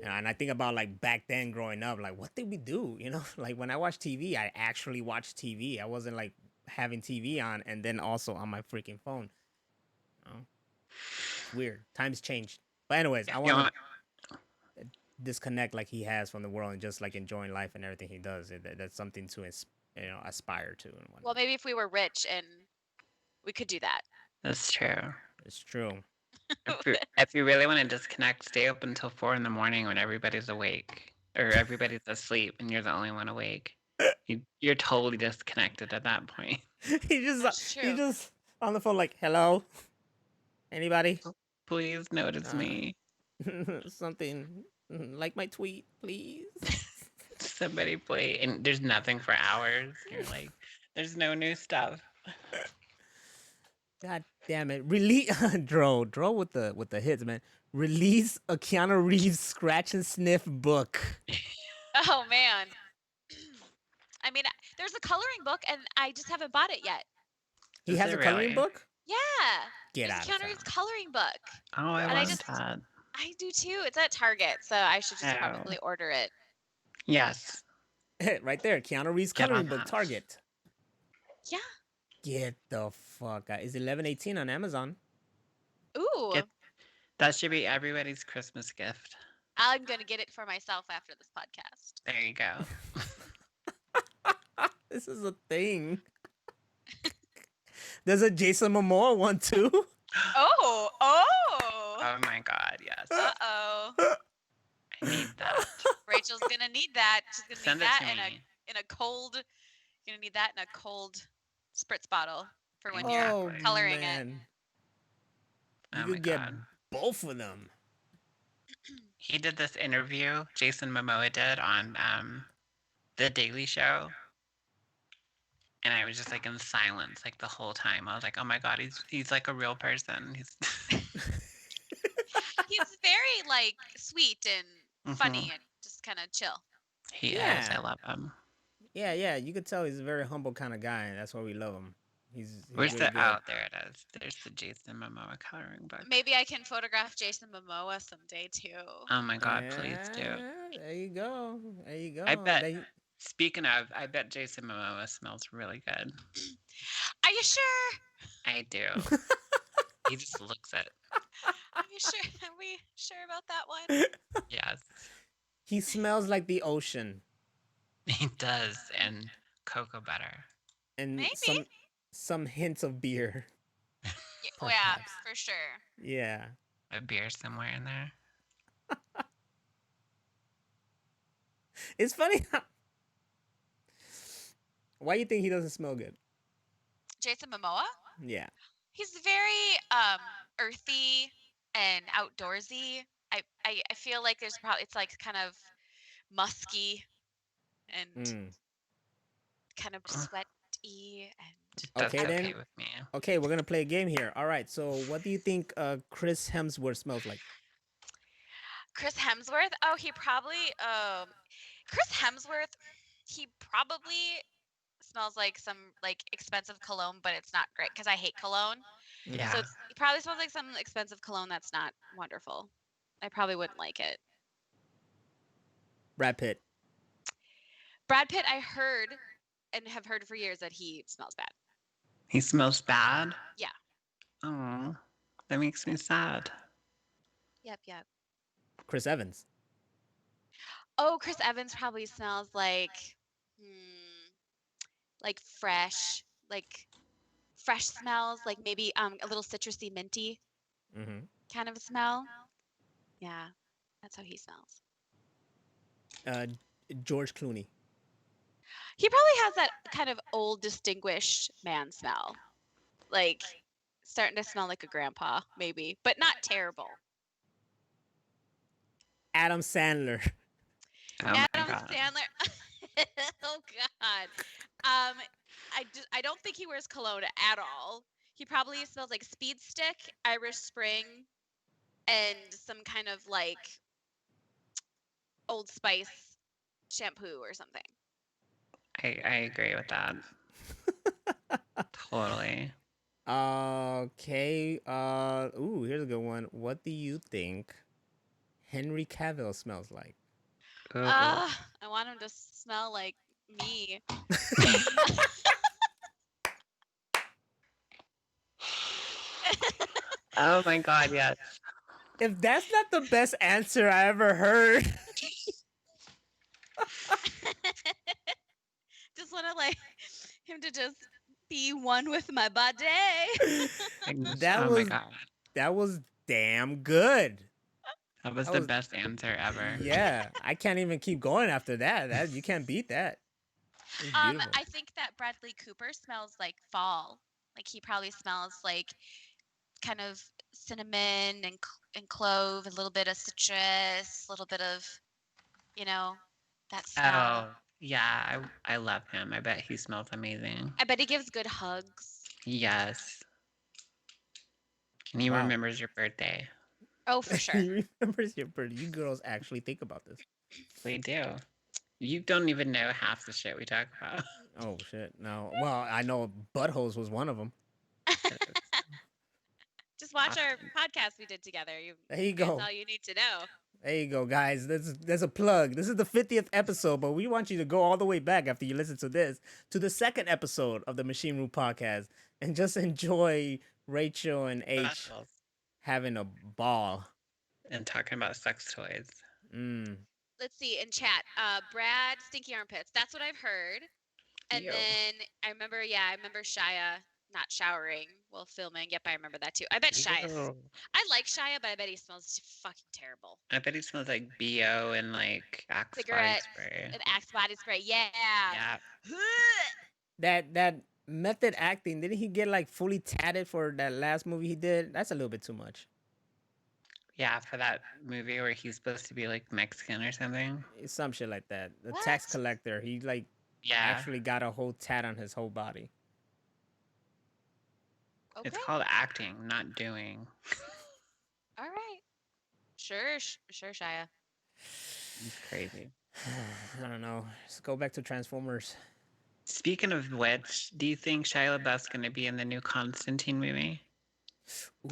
And I think about like back then growing up, like what did we do? Like when I watched TV, I actually watched TV. I wasn't like having TV on and then also on my freaking phone. You know? It's weird. Times changed. But anyways, I You want know, to disconnect like he has from the world and just like enjoying life and everything he does. That's something to aspire to and Well, whatnot. maybe if we were rich and we could do that. that's true. It's true. If you really want to disconnect, stay up until 4 in the morning when everybody's awake or everybody's asleep and you're the only one awake. You're totally disconnected at that point. he just That's he true. just on the phone like, hello, anybody? Please notice Uh, me. something like my tweet, please. Somebody play, and there's nothing for hours. You're like, there's no new stuff. God damn it! Release Dro with the hits, man. Release a Keanu Reeves scratch and sniff book. Oh man. I mean, there's a coloring book and I just haven't bought it yet. He Is has it a coloring really? book. Yeah. Get There's a out of Keanu town. Reeves coloring book. Oh, I And I want just that. I do too. It's at Target, so I should just Oh, probably order it. yes. Right there, Keanu Reeves Get on coloring book, that. Target. Yeah. Get the fuck out. It's 11.18 on Amazon. Ooh. Get that should be everybody's Christmas gift. I'm going to get it for myself after this podcast. There you go. This is a thing. There's a Jason Momoa one too. Oh. Oh my god, yes. Uh-oh. I need that. Rachel's going to need that. She's going to Send need it that to in me. a cold You're going to need that in a cold spritz bottle for when Oh you're coloring it. man, you Oh my could get god. both of them. He did this interview, Jason Momoa did on The Daily Show. And I was just like in silence like the whole time. I was like, oh my god, he's like a real person. He's He's very like sweet and funny Mhm. and just kind of chill. He is. Yeah. I love him. Yeah. You could tell he's a very humble kind of guy, and that's why we love him. He's Where's really the good. There it is. There's the Jason Momoa coloring book. Maybe I can photograph Jason Momoa someday too. Oh my god, please do. There you go. There you go. I bet. Speaking of, I bet Jason Momoa smells really good. Are you sure? I do. He just looks it. Are you sure? Are we sure about that one? Yes, He smells like the ocean he does. And cocoa butter. and Maybe. some hints of beer. Oh yeah, Perhaps. for sure. Yeah. A beer somewhere in there. It's funny how. Why you think he doesn't smell good? Jason Momoa? Yeah. He's very earthy and outdoorsy. I feel like there's probably it's like kind of musky and Mm. kind of sweaty and That's Okay, okay then. with me. Okay, we're gonna play a game here. All right. So, what do you think Chris Hemsworth smells like? Chris Hemsworth. Oh, he probably Chris Hemsworth. He probably smells like some like expensive cologne, but it's not great because I hate cologne. Yeah. So he probably smells like some expensive cologne that's not wonderful. I probably wouldn't like it. Brad Pitt. Brad Pitt, I heard and have heard for years that he smells bad. He smells bad? Yeah. Oh, that makes me sad. Yep. Chris Evans. Oh, Chris Evans probably smells like fresh smells, like maybe a little citrusy, minty Mm-hmm. kind of smell. Yeah, that's how he smells. George Clooney. He probably has that kind of old, distinguished man smell, like starting to smell like a grandpa, maybe, but not terrible. Adam Sandler. Oh my Adam god. Sandler. Oh God. I don't think he wears cologne at all. He probably smells like Speed Stick, Irish Spring, and some kind of like Old Spice shampoo or something. I agree with that. Totally. Okay. Ooh, here's a good one. What do you think Henry Cavill smells like? Ooh. I want him to smell like me. Oh my god, yes. If that's not the best answer I ever heard. Just want to like him to just be one with my body. That Oh was my god. that was damn good. That was That the was- best answer ever. Yeah, I can't even keep going after that. That you can't beat that. It's beautiful. I think that Bradley Cooper smells like fall. Like he probably smells like kind of cinnamon and clove, a little bit of citrus, a little bit of, that smell. Oh, yeah. I love him. I bet he smells amazing. I bet he gives good hugs. Yes. And he Wow. remembers your birthday. Oh, for sure. He remembers your birthday. You girls actually think about this. We do. You don't even know half the shit we talk about. Oh shit! No. Well, I know buttholes was one of them. Just watch our Often. podcast we did together. There you That's go. all you need to know. There you go, guys. There's a plug. This is the 50th episode, but we want you to go all the way back after you listen to this to the second episode of the Machine Room Podcast and just enjoy Rachel and H Specials. having a ball. And talking about sex toys. Let's see in chat. Brad, stinky armpits. That's what I've heard. And Ew. then I remember Shia not showering while filming. Yep, I remember that too. I bet Shia. Ew. I like Shia, but I bet he smells fucking terrible. I bet he smells like BO and like Axe body Cigarette spray. and Axe body spray. Yeah. Yeah. That method acting, didn't he get like fully tatted for that last movie he did? That's a little bit too much. Yeah, for that movie where he's supposed to be like Mexican or something. It's some shit like that. The tax What? collector, he like Yeah. actually got a whole tat on his whole body. Okay. It's called acting, not doing. All right. Sure, Shia. It's crazy. I don't know. Let's go back to Transformers. Speaking of which, do you think Shia LaBeouf's going to be in the new Constantine movie?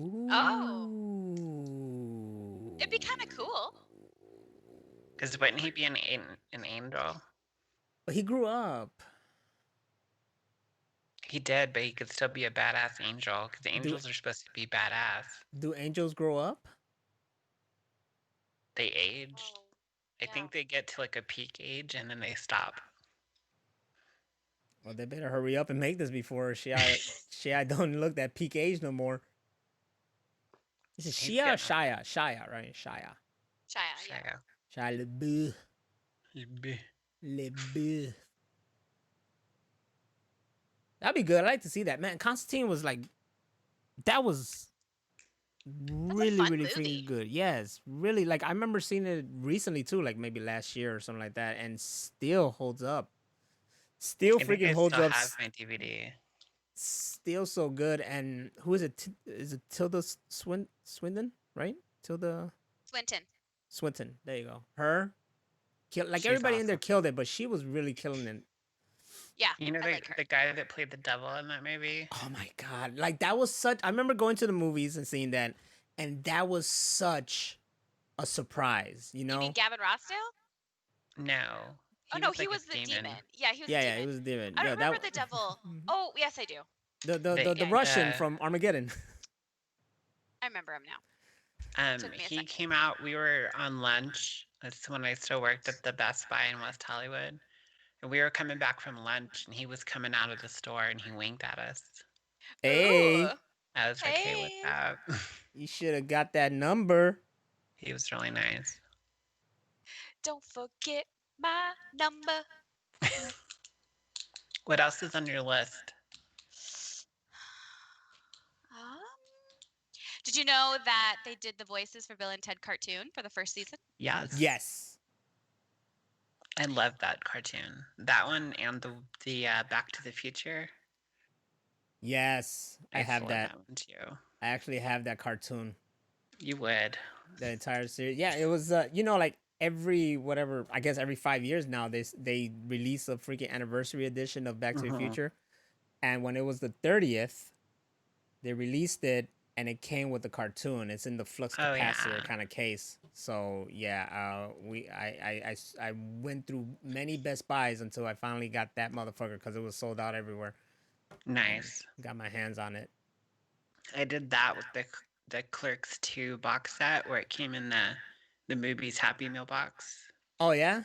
Ooh. Oh. It'd be kind of cool. Because wouldn't he be an angel? But he grew up. He did, but he could still be a badass angel because angels are supposed to be badass. Do angels grow up? They age. Oh, I think they get to like a peak age and then they stop. Well, they better hurry up and make this before Shia don't look that peak age no more. Is it He's Shia or getting- Shia? Shia, right? Shia. Shia. Shia. Shia LaBeouf. LaBeouf. LaBeouf. That'd be good. I'd like to see that. Man, Constantine was like, that was really, fun really movie. freaking good. Yes, really. Like, I remember seeing it recently too, like maybe last year or something like that, and still holds up. Still I think freaking I holds still up. have my DVD. Still so good. And who is it? Is it Tilda Swinton? Right? Tilda Swinton. There you go. Her. Like She's everybody in there awesome. killed it, but she was really killing it. Yeah. You know I the, like her. the guy that played the devil in that movie? Oh my god! Like that was such. I remember going to the movies and seeing that, and that was such a surprise. You know? You mean Gavin Rossdale? No. Oh no, he like a was the demon. Yeah, he was Yeah, the yeah, demon. it was a demon. I Yeah, don't remember the devil. Mhm. Oh, yes, I do. The Yeah, Russian the- from Armageddon. I remember him now. Took me a He second. came out. We were on lunch. That's when I still worked at the Best Buy in West Hollywood. And we were coming back from lunch, and he was coming out of the store, and he winked at us. Hey, Ooh. I was like, hey, Hey. what's up? you should have got that number. He was really nice. Don't forget my number. What else is on your list? Did you know that they did the voices for Bill and Ted cartoon for the first season? Yes. Yes. I love that cartoon. That one and the Back to the Future. Yes, I have love that. one too. I actually have that cartoon, You would. the entire series. Yeah, it was. You know, like every whatever. I guess every 5 years now, they release a freaking anniversary edition of Back to the Mhm. Future, and when it was the 30th, they released it, and it came with the cartoon. It's in the flux Oh, capacitor yeah. kind of case. So yeah, I went through many Best Buys until I finally got that motherfucker because it was sold out everywhere. Nice. Got my hands on it. I did that with the Clerks 2 box set where it came in the movie's Happy Meal box. Oh yeah,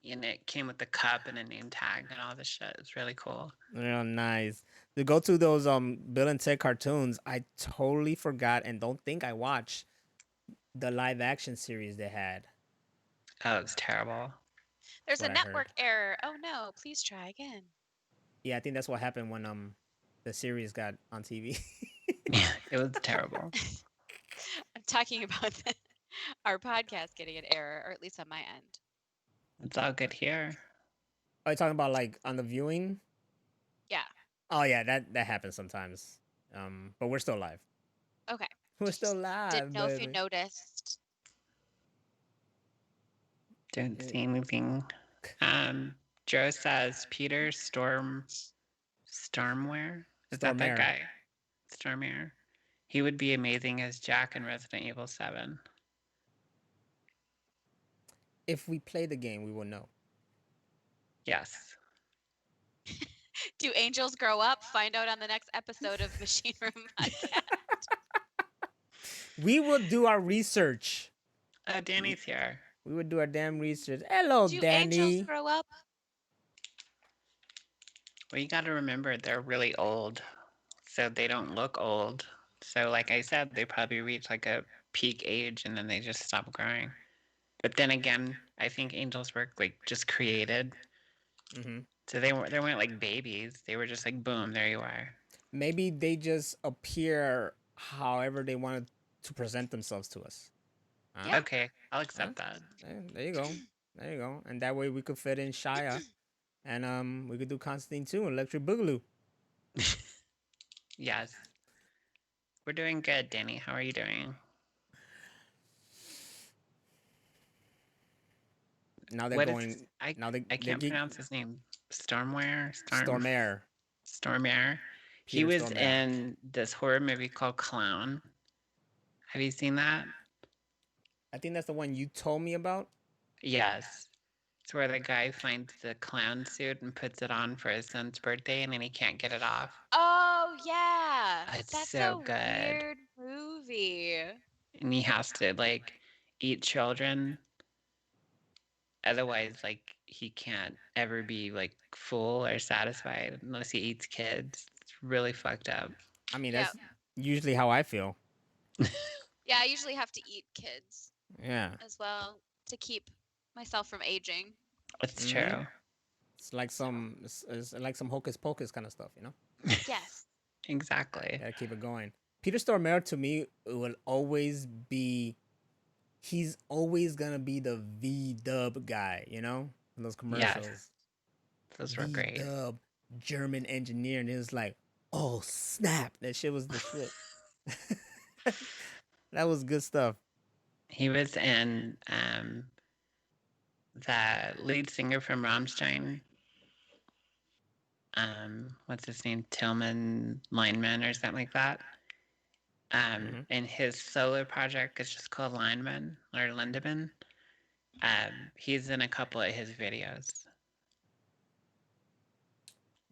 And it came with the cup and a name tag and all this shit. It's really cool. real nice. To go to those Bill and Ted cartoons, I totally forgot and don't think I watched the live action series they had. Oh, it's terrible. There's a what I heard. network error. Oh no, please try again. Yeah, I think that's what happened when the series got on TV. Yeah, it was terrible. I'm talking about our podcast getting an error, or at least on my end. It's all good here. Are you talking about like on the viewing? Yeah. Oh yeah, that happens sometimes. But we're still live. Okay. We're still live. Didn't know if you baby. noticed. Don't Yeah. see anything. Joe says Peter Stormware. Is that Stormare. guy? Stormare. He would be amazing as Jack in Resident Evil 7. If we play the game, we will know. Yes. Do angels grow up? Find out on the next episode of Machine Room Podcast. We will do our research. Oh, Danny's here. We would do our damn research. Hello, Do Danny. angels grow up? Well, you got to remember they're really old, so they don't look old. So, like I said, they probably reach like a peak age and then they just stop growing. But then again, I think angels were like just created, Mm-hmm. so they weren't like babies. They were just like boom, there you are. Maybe they just appear however they wanted to present themselves to us. Huh? Yeah. Okay, I'll accept that. There you go. There you go. And that way we could fit in Shia, and we could do Constantine too, Electric Boogaloo. Yes. We're doing good, Danny. How are you doing? Now they're What is going. I Now they can't pronounce his name. Stormware? Stormare. Stormare. He Peter was Stormare. in this horror movie called Clown. Have you seen that? I think that's the one you told me about. Yes. It's where the guy finds the clown suit and puts it on for his son's birthday and then he can't get it off. Oh yeah, It's that's so a good. weird movie. And he has to like eat children. Otherwise, like he can't ever be like full or satisfied unless he eats kids. It's really fucked up. I mean, Yeah. that's usually how I feel. Yeah, I usually have to eat kids Yeah. as well to keep myself from aging. It's Mhm. true. It's like it's like some hocus pocus kind of stuff, you know? Yes. Exactly. Gotta keep it going. Peter Stormare to me will always be. He's always gonna be the V-dub guy, you know? In those commercials. Yes. Those were great. V-dub German engineer, and it was like, oh snap! That shit was the shit. That was good stuff. He was in the lead singer from Rammstein. What's his name? Tillman Lineman or something like that. And his solo project is just called Lineman or Lindemann. He's in a couple of his videos.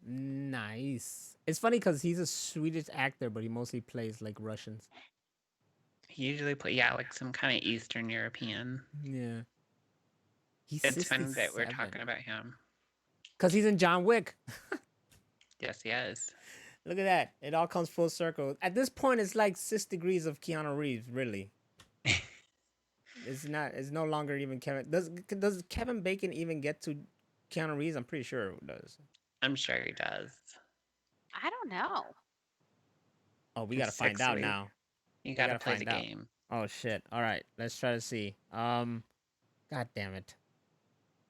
Nice. It's funny because he's a Swedish actor, but he mostly plays like Russians. He usually play like some kind of Eastern European. Yeah. He's It's fun that 67. we're talking about him. Because he's in John Wick. Yes, he is. Look at that. It all comes full circle. At this point, it's like 6 degrees of Keanu Reeves, really. It's no longer even Kevin. Does Kevin Bacon even get to Keanu Reeves? I'm pretty sure it does. I'm sure he does. I don't know. Oh, we gotta find out now. You gotta play find the out. game. Oh shit. Alright, let's try to see. God damn it.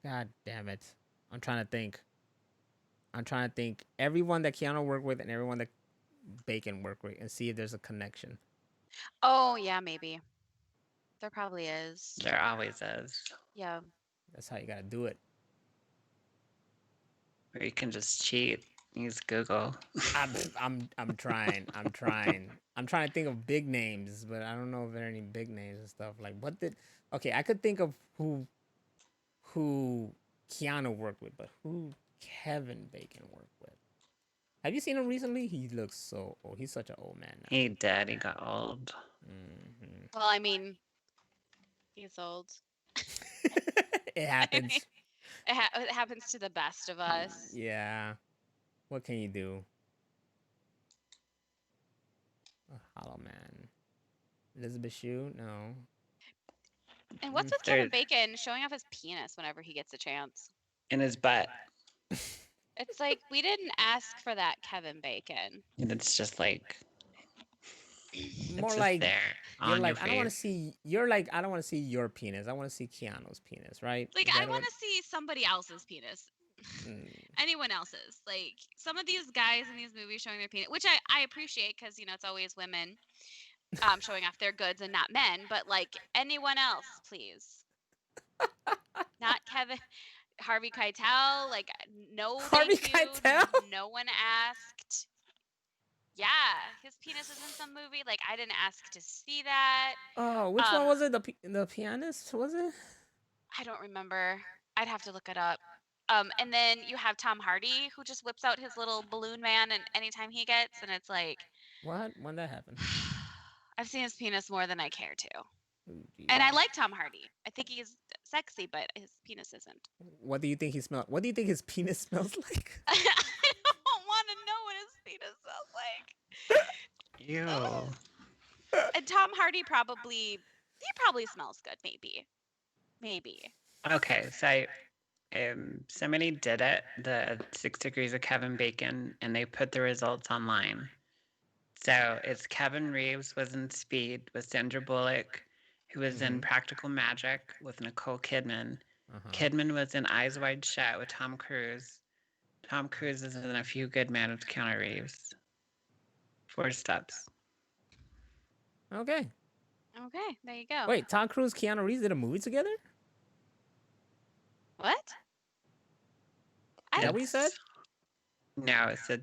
God damn it. I'm trying to think. Everyone that Keanu worked with and everyone that Bacon worked with and see if there's a connection. Oh yeah, maybe. There probably is. There always is. Yeah. That's how you gotta do it. Or you can just cheat. Use Google. I'm trying. I'm trying to think of big names, but I don't know if there are any big names and stuff. Like okay, I could think of who Keanu worked with, but who Kevin Bacon worked with. Have you seen him recently? He looks so old. He's such an old man now. He did. He got old. Mm-hmm. Well, I mean, he's old. It happens. It happens to the best of us. Yeah. What can you do? Hollow Man. Elizabeth Shue? No. And what's with Kevin Bacon showing off his penis whenever he gets a chance? In his butt. It's like, we didn't ask for that, Kevin Bacon. And it's just like More it's like just there you're on like, your I don't want to face. see. You're like, I don't want to see your penis. I want to see Keanu's penis, right? Like, Is I that want what- to see somebody else's penis. Mm. Anyone else's. Like, some of these guys in these movies showing their penis, which I appreciate because, you know, it's always women showing off their goods and not men. But, like, anyone else, please. Not Kevin. Harvey Keitel. Like, no, Harvey thank you. Keitel? No one asked. Yeah, his penis is in some movie. Like I didn't ask to see that. Oh, which one Um, was it? The pianist was it? I don't remember. I'd have to look it up. And then you have Tom Hardy who just whips out his little balloon man and anytime he gets, and it's like What? When that happened? I've seen his penis more than I care to. Oh, And I jeez. like Tom Hardy. I think he's sexy, but his penis isn't. What do you think he smells? What do you think his penis smells like? I don't want to know what his penis smells like. Ew. Oh. And Tom Hardy he probably smells good, maybe. Maybe. Okay, so somebody did it, the 6 Degrees of Kevin Bacon, and they put the results online. So it's Kevin Reeves was in Speed with Sandra Bullock, who was in Practical Magic with Nicole Kidman. Kidman was in Eyes Wide Shut with Tom Cruise. Tom Cruise is in A Few Good Men with Keanu Reeves. 4 steps. Okay. Okay, there you go. Wait, Tom Cruise, Keanu Reeves did a movie together? What? Is that what you said? No, it said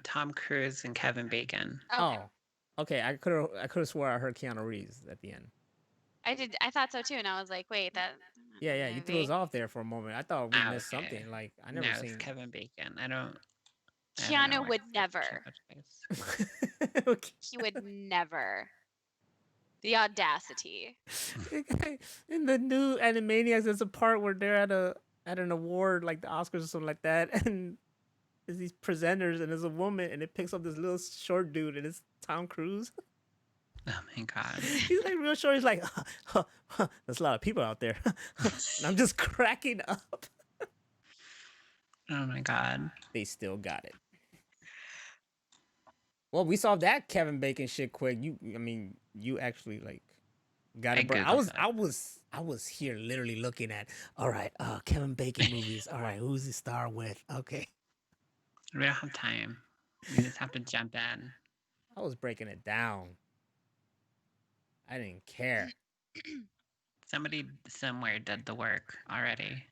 Tom Cruise and Kevin Bacon. Okay. Oh. Okay, I could have swore I heard Keanu Reeves at the end. I thought so too, and I was like, wait, that. Yeah, you threw us off there for a moment. I thought we missed okay. something. Like I No, never it's seen Kevin Bacon. I don't know Keanu why would I never. apologize. Okay. He would never. The audacity. In the new Animaniacs, there's a part where they're at an award, like the Oscars or something like that, and there's these presenters, and there's a woman, and it picks up this little short dude, and it's Tom Cruise. Oh my god. He's like real short. He's like, there's a lot of people out there, and I'm just cracking up. Oh my god. They still got it. Well, we solved that Kevin Bacon shit quick. You actually like got it. I was here literally looking at. All right, Kevin Bacon movies. All right, who's the star with? Okay, We don't have time. We just have to jump in. I was breaking it down. I didn't care. Somebody somewhere did the work already.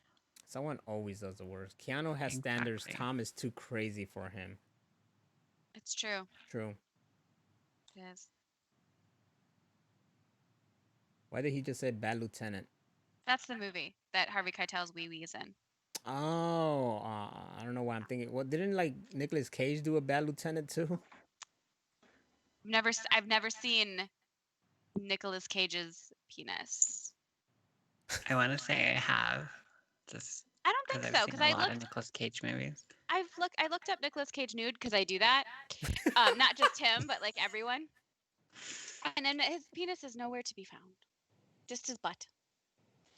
Someone always does the worst. Keanu has standards. Exactly. Tom is too crazy for him. It's true. True. It is. Why did he just say Bad Lieutenant? That's the movie that Harvey Keitel's Wee Wee's in. Oh, I don't know why I'm thinking. Well, didn't like Nicolas Cage do a Bad Lieutenant too? I've never seen Nicolas Cage's penis. I want to say I have. Just I don't think because so I've because seen I a lot of looked. Nicolas Cage movies. I looked up Nicolas Cage nude because I do that. Not just him, but like everyone. And then his penis is nowhere to be found. Just his butt.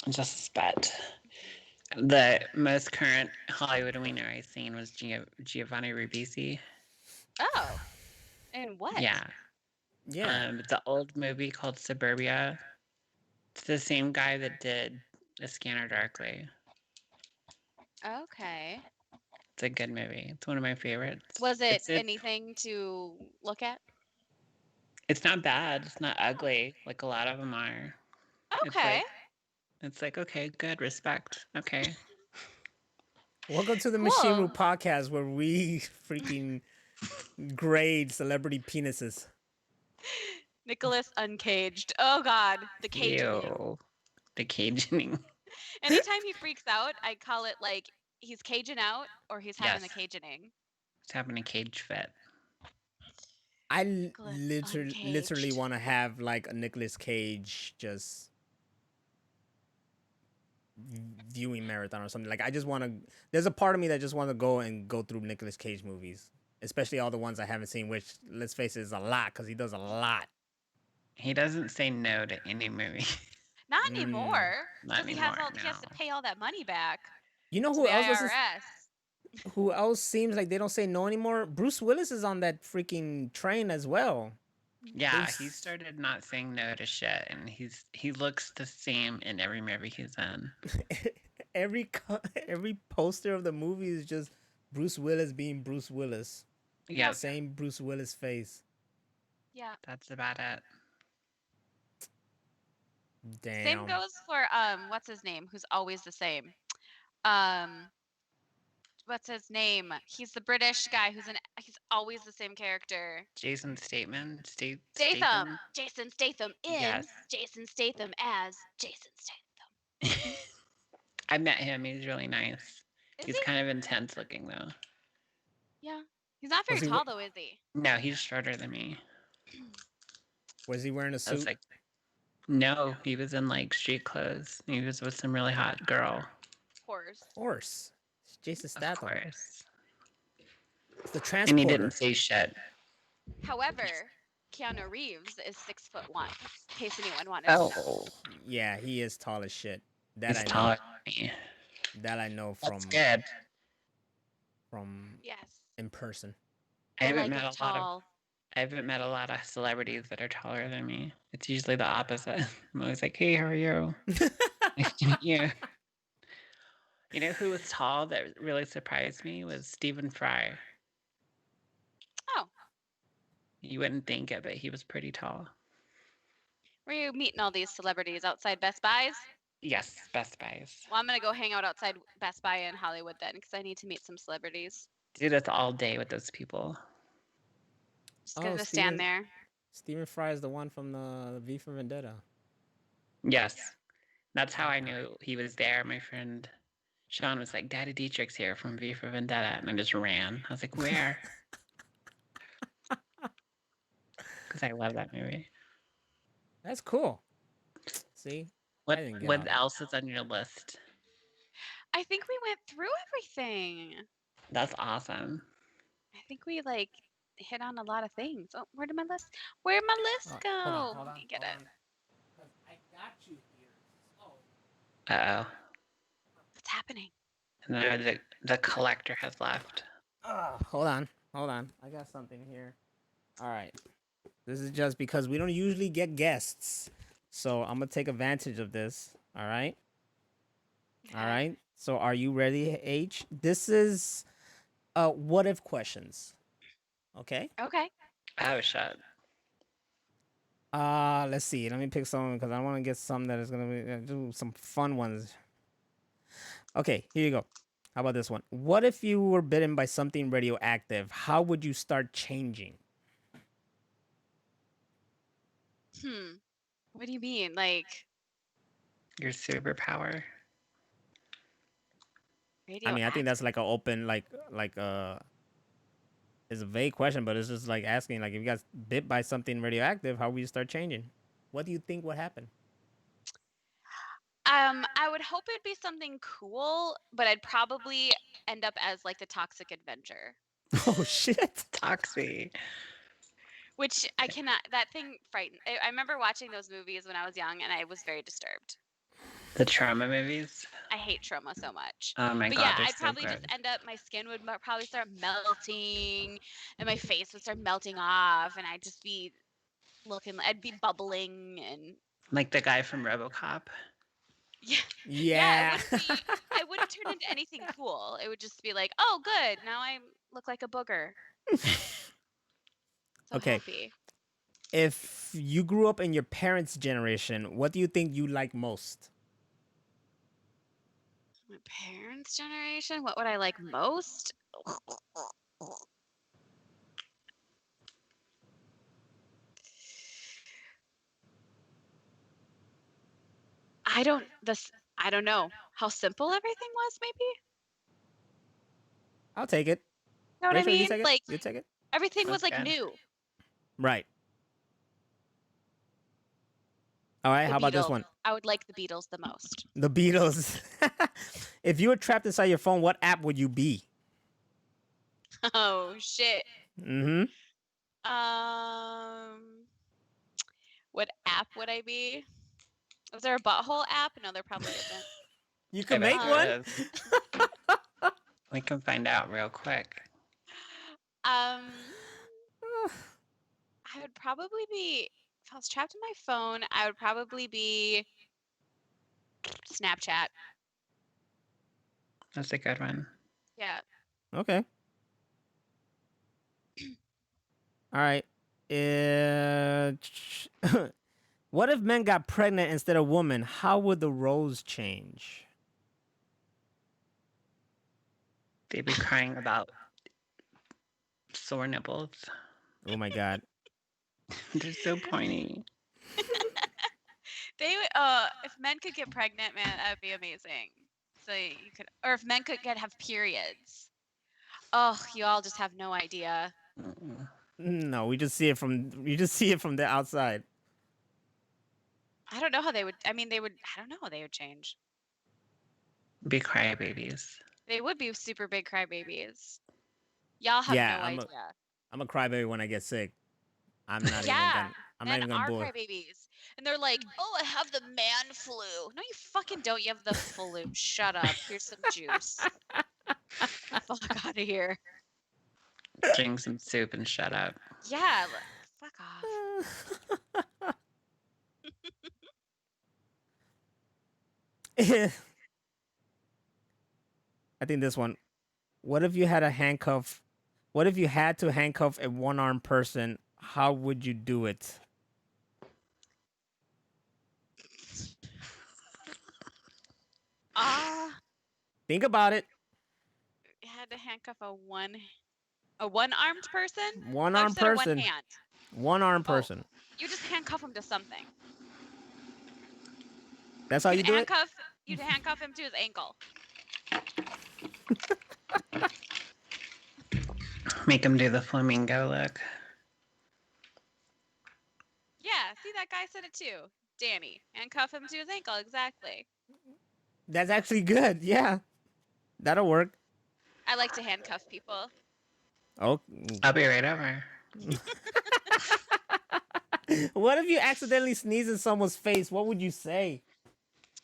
Just a spot. The most current Hollywood wiener I seen was Giovanni Ribisi. Oh. And what? Yeah. Yeah. It's an old movie called Suburbia. It's the same guy that did A Scanner Darkly. Okay. It's a good movie. It's one of my favorites. Was it anything to look at? It's not bad. It's not ugly like a lot of them are. Okay. It's like okay, good, respect. Okay. Welcome to the Machine Room Podcast, where we freaking grade celebrity penises. Nicholas Uncaged. Oh God, the cage. Ew. The caging. Anytime he freaks out, I call it like he's caging out or he's having the cagining. It's having a cage fit. I literally want to have like a Nicolas Cage just viewing marathon or something. Like I just want to. There's a part of me that just want to go through Nicolas Cage movies, especially all the ones I haven't seen. Which, let's face it, is a lot because he does a lot. He doesn't say no to any movie. Not anymore. Not Because anymore. he has to pay all that money back. You know to who the else? IRS. Who else seems like they don't say no anymore? Bruce Willis is on that freaking train as well. Yeah, he started not saying no to shit, and he looks the same in every movie he's in. every poster of the movie is just Bruce Willis being Bruce Willis. Yeah, same Bruce Willis face. Yeah, that's about it. Damn. Same goes for what's his name? Who's always the same? what's his name? He's the British guy he's always the same character. Jason Statham. Statham. Jason Statham in Yes. Jason Statham as Jason Statham. I met him. He's really nice. Is He's he? kind of intense looking though. Yeah. He's not very Was he tall though, is he? No, he's shorter than me. Was he wearing a I was suit? like, no, he was in like street clothes. He was with some really hot girl. Of course. Of course. It's Jason Of Statham. course. It's the And he transporter. didn't say shit. However, Keanu Reeves is 6'1", in case anyone wanted to know. Oh, Yeah, he is tall as shit. That he's I know. taller than me. That I know from That's good. Yes. in person. I haven't like met it a lot tall. of. I haven't met a lot of celebrities that are taller than me. It's usually the opposite. I'm always like, "Hey, how are you? Nice to meet you." You know who was tall that really surprised me was Stephen Fry. Oh, You wouldn't think it, but he was pretty tall. were you meeting all these celebrities outside Best Buys? Yes, Best Buys. Well, I'm gonna go hang out outside Best Buy in Hollywood then, because I need to meet some celebrities. Do this all day with those people. Just gonna stand there. Stephen Fry is the one from the V for Vendetta. Yes, that's how I knew he was there. My friend Sean was like, "Daddy Dietrich's here from V for Vendetta," and I just ran. I was like, "Where?" Because I love that movie. That's cool. See? What I didn't get what on it. else is on your list? I think we went through everything. That's awesome. I think we like hit on a lot of things. Oh, where'd my list? Where'd my list go? Let me get it. I got you here. Uh oh. What's happening? And then the collector has left. Hold on. I got something here. All right. This is just because we don't usually get guests. So I'm going to take advantage of this. All right. All right. So are you ready, H? This is what if questions. Okay. Okay. Oh shit. Let's see. Let me pick some because I want to get some that is going to be do some fun ones. Okay, here you go. How about this one? What if you were bitten by something radioactive? How would you start changing? What do you mean? Like Your superpower. I mean, I think that's like an open, it's a vague question, but it's just like asking, like, if you got bit by something radioactive, how would you start changing? What do you think would happen? I would hope it'd be something cool, but I'd probably end up as like the Toxic Avenger. Oh shit! Toxie. Which I cannot. That thing frightened. I remember watching those movies when I was young, and I was very disturbed. The trauma movies. I hate trauma so much. Oh my But god, yeah, they're I'd so probably good. just end up. My skin would probably start melting, and my face would start melting off, and I'd just be looking. I'd be bubbling, and Like the guy from RoboCop. yeah, Yeah. I wouldn't turn into anything cool. It would just be like, oh, good. Now I look like a booger. So Okay. happy. If you grew up in your parents' generation, what do you think you like most? My parents' generation. What would I like most? I don't know how simple everything was. Maybe. I'll take it. You know what I Rachel, you mean? take it? Like You take it? everything was That's like good. new. Right. All right, The how about this Beatles. one? I would like the Beatles the most. The Beatles. If you were trapped inside your phone, what app would you be? Oh shit. Mm-hmm. What app would I be? Is there a butthole app? No, there probably isn't. You I can bet make there one? is. We can find out real quick. I would probably be if I was trapped in my phone, I would probably be Snapchat. That's a good one. Yeah. Okay. All right. What if men got pregnant instead of women? How would the roles change? They be crying about sore nipples. Oh my god. They're so pointy. They if men could get pregnant, man, that'd be amazing. So you could, or if men could have periods. Oh, you all just have no idea. Mm-mm. No, we just see it from the outside. I don't know how they would. I mean, they would. I don't know how they would change. Be crybabies. They would be super big crybabies. Y'all have Yeah, no I'm idea. a crybaby when I get sick. I'm not even Yeah, gonna. I'm not men even gonna are bull. crybabies, and they're like, "Oh, I have the man flu." No, you fucking don't. You have the flu. Shut up. Here's some juice. Fuck out of here. Drink some soup and shut up. Yeah, fuck off. I think this one. What if you had a handcuff? What if you had to handcuff a one-armed person? How would you do it? Ah, Think about it. you had to handcuff a one-armed person. I One-armed said a one person. hand. One-armed Oh, person. you just handcuff him to something. That's how you do it. You'd handcuff him to his ankle. Make them do the flamingo look. Yeah, see, that guy said it too. Danny, handcuff him to his ankle. Exactly. That's actually good. Yeah, that'll work. I like to handcuff people. Oh. I'll be right over. What if you accidentally sneeze in someone's face? What would you say?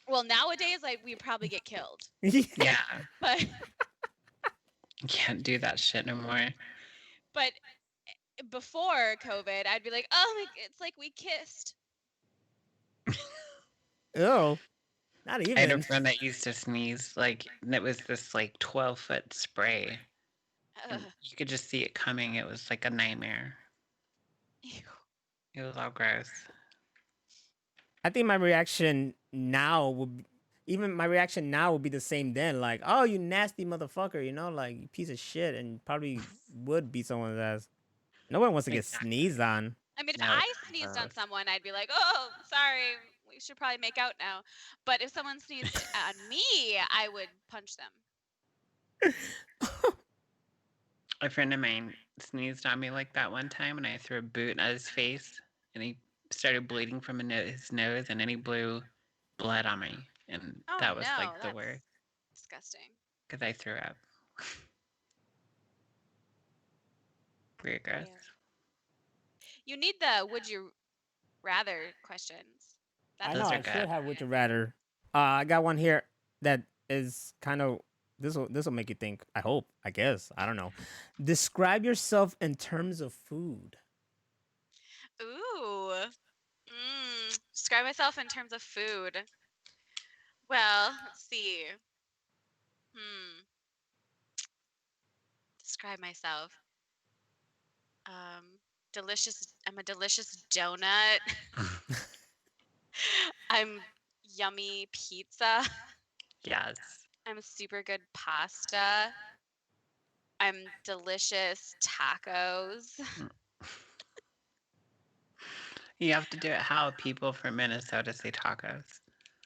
Well, nowadays, we probably get killed. Yeah. But You can't do that shit no more. but before COVID, I'd be like, oh, it's like we kissed. Oh, not I had a even. friend that used to sneeze, like, and it was this, like, 12-foot spray. And you could just see it coming. It was like a nightmare. Ew. It was all gross. I think my reaction now would my reaction now would be the same then. Like, oh, you nasty motherfucker, you know, like you piece of shit, and probably would beat someone's ass. No one wants to get Exactly. sneezed on. I mean, if No, I sneezed on someone, I'd be like, oh, sorry, we should probably make out now. But if someone sneezed on me, I would punch them. a friend of mine sneezed on me like that one time, and I threw a boot at his face, and he started bleeding from his nose, and then he blew blood on me, and Oh, that was no, like the that's worst disgusting. because I threw up. Weird gross. Yeah. You need the would you rather questions. I That's know Those are I good. should have. Would you rather? I got one here that is kind of this will make you think. I hope. I guess. I don't know. Describe yourself in terms of food. Ooh. Describe myself in terms of food. Well, let's see. Describe myself. Delicious. I'm a delicious donut. I'm yummy pizza. Yes. I'm a super good pasta. I'm delicious tacos. You have to do it how people from Minnesota say tacos.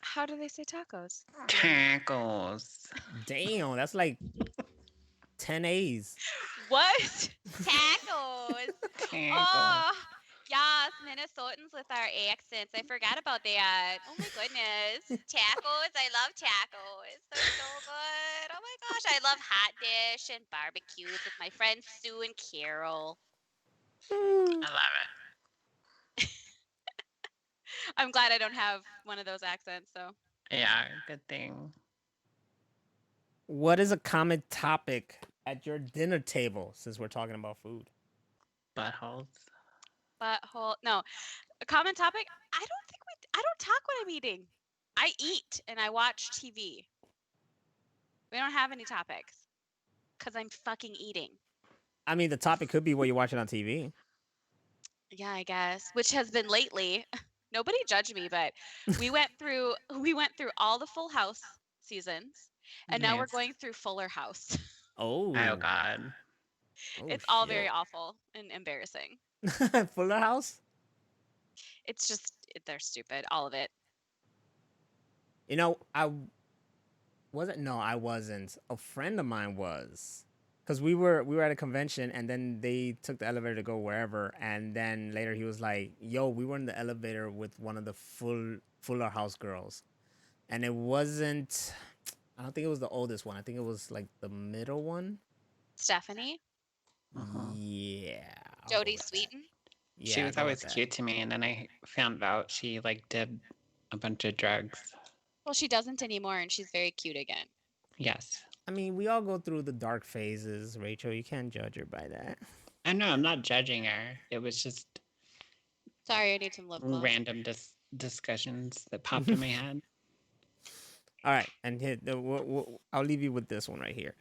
How do they say tacos? Tacos. Damn, that's like 10 A's. What? Tacos. Tacos. Oh, yes, Minnesotans with our accents. I forgot about that. Oh my goodness. Tacos. I love tacos. They're so good. Oh my gosh. I love hot dish and barbecues with my friends Sue and Carol. I love it. I'm glad I don't have one of those accents, though. Yeah, good thing. What is a common topic at your dinner table since we're talking about food? Buttholes. Butthole. No. A common topic? I don't talk when I'm eating. I eat and I watch TV. We don't have any topics because I'm fucking eating. I mean, the topic could be what you're watching on TV. Yeah, I guess. Which has been lately. Nobody judge me, but we went through all the Full House seasons, and now we're Nice. going through Fuller House. Oh Oh, God. oh It's all very shit. awful and embarrassing. Fuller House. It's just they're stupid, all of it. You know, I wasn't. No, I wasn't. A friend of mine was, because we were at a convention, and then they took the elevator to go wherever, and then later he was like, "Yo, we were in the elevator with one of the Fuller House girls, and it wasn't. I don't think it was the oldest one. I think it was like the middle one. Stephanie, Uh-huh. Yeah, I'll go Jodie with that. Sweetin. She Yeah, I'll was go with always that. cute to me, and then I found out she like did a bunch of drugs. Well, she doesn't anymore, and she's very cute again. Yes. I mean, we all go through the dark phases, Rachel. You can't judge her by that. I know I'm not judging her. It was just Sorry, I need some lip gloss. random discussions that popped in my head. All right, and I'll leave you with this one right here.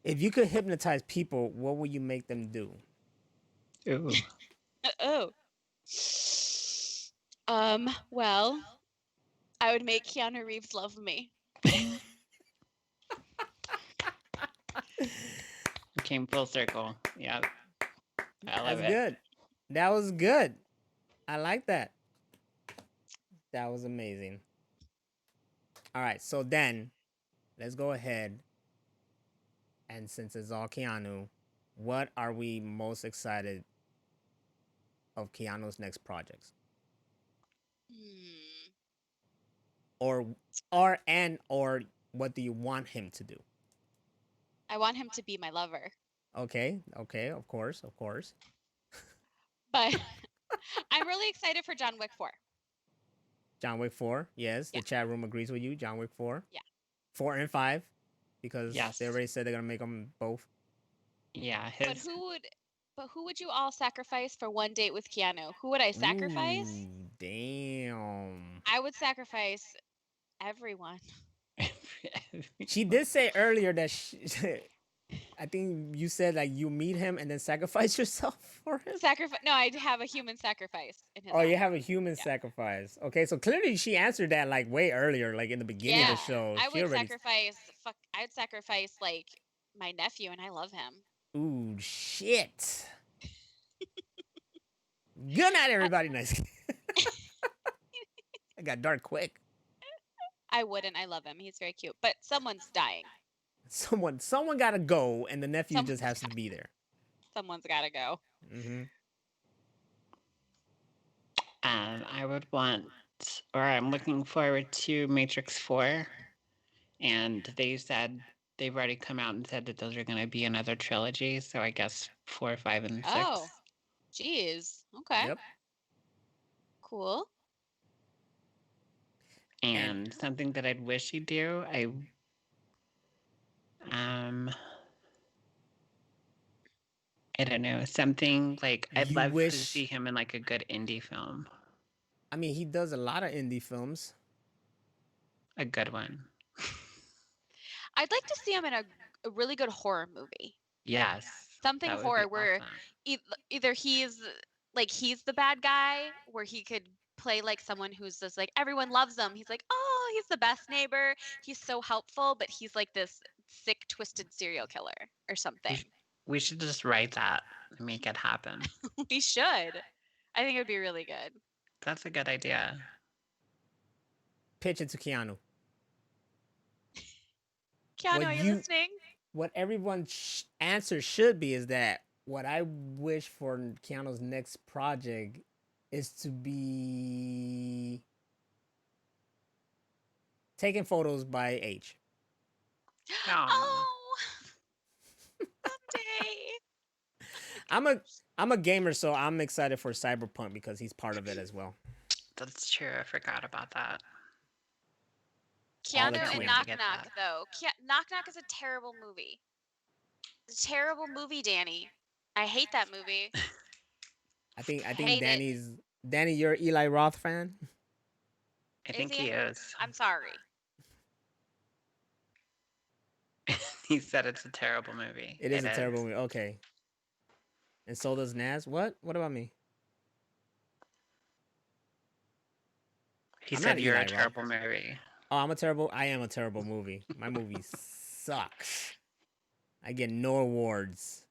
If you could hypnotize people, what would you make them do? Ooh. Oh. Well, I would make Keanu Reeves love me. Came full circle. Yeah. I love That's it. good. That was good. I like that. That was amazing. All right, so then let's go ahead and since it's all Keanu, what are we most excited of Keanu's next projects? Hmm. Or or what do you want him to do? I want him to be my lover. Okay, okay, of course, of course. But I'm really excited for John Wick 4. John Wick 4, yes, Yeah. the chat room agrees with you. John Wick 4. Yeah. 4 and 5 because Yes. they already said they're going to make them both. Yeah. But who would you all sacrifice for one date with Keanu? Who would I sacrifice? Ooh, damn. I would sacrifice everyone. She did say earlier that I think you said like you meet him and then sacrifice yourself for him. Sacrifice? No, I'd have a human sacrifice in his Oh, you honor. have a human sacrifice. Okay, so clearly she answered that like way earlier, like in the beginning Yeah, of the show. I She would already. sacrifice. Fuck, I'd sacrifice like my nephew, and I love him. Ooh, shit. Good night, everybody. Nice. I got dark quick. I wouldn't. I love him. He's very cute. But someone's dying. Someone got to go, and the nephew Some, just has to be there. someone's got to go. Mm-hmm. I would want, or I'm looking forward to Matrix 4. And they said they've already come out and said that those are going to be another trilogy. So I guess 4, 5, and 6. Oh, geez. Okay. Yep. Cool. And something that I'd wish he'd do, I don't know, something like I'd You love to wish- see him in like a good indie film, I mean, he does a lot of indie films. a good one. I'd like to see him in a really good horror movie. Yes, Something that would horror be where awesome. either he's the bad guy, where he could play like someone who's just like everyone loves him. He's like, oh, he's the best neighbor. He's so helpful, but he's like this sick, twisted serial killer or something. We should just write that and make it happen. We should. I think it would be really good. That's a good idea. Pitch it to Keanu. Keanu, What are you you- listening? What everyone's answer should be is that what I wish for Keanu's next project is to be taking photos by H. Aw. Oh, someday. I'm a gamer, so I'm excited for Cyberpunk because he's part of it as well. That's true. I forgot about that. Keanu the and twins. Knock Get Knock, that. though. Knock Knock is a terrible movie. It's a terrible movie, Danny. I hate that movie. I think Hate it. Danny, you're an Eli Roth fan? I Is think he? he is. I'm sorry. He said it's a terrible movie. It is a terrible movie. Okay. And so does Naz. What? What about me? He I'm said not you're Eli a Roth. terrible movie. Oh, I am a terrible movie. My movie sucks. I get no awards.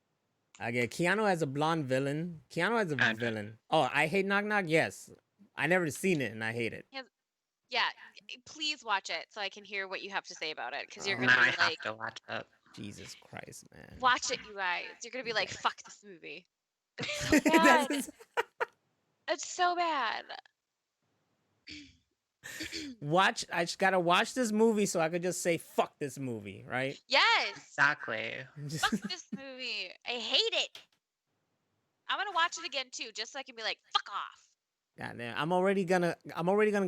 I get Keanu as a blonde villain. Keanu as a I know. villain. Oh, I hate Knock Knock. Yes, I never seen it and I hate it. Yeah, please watch it so I can hear what you have to say about it because you're Oh, gonna Now I be have like, to watch it. Jesus Christ, man. watch it, you guys. You're gonna be like, Yeah. fuck this movie. It's so bad. That's It's so bad. watch. I just gotta watch this movie so I could just say fuck this movie, right? Yes. Exactly. Just- Fuck this movie. I hate it. I'm gonna watch it again too, just so I can be like, fuck off. Goddamn, I'm already gonna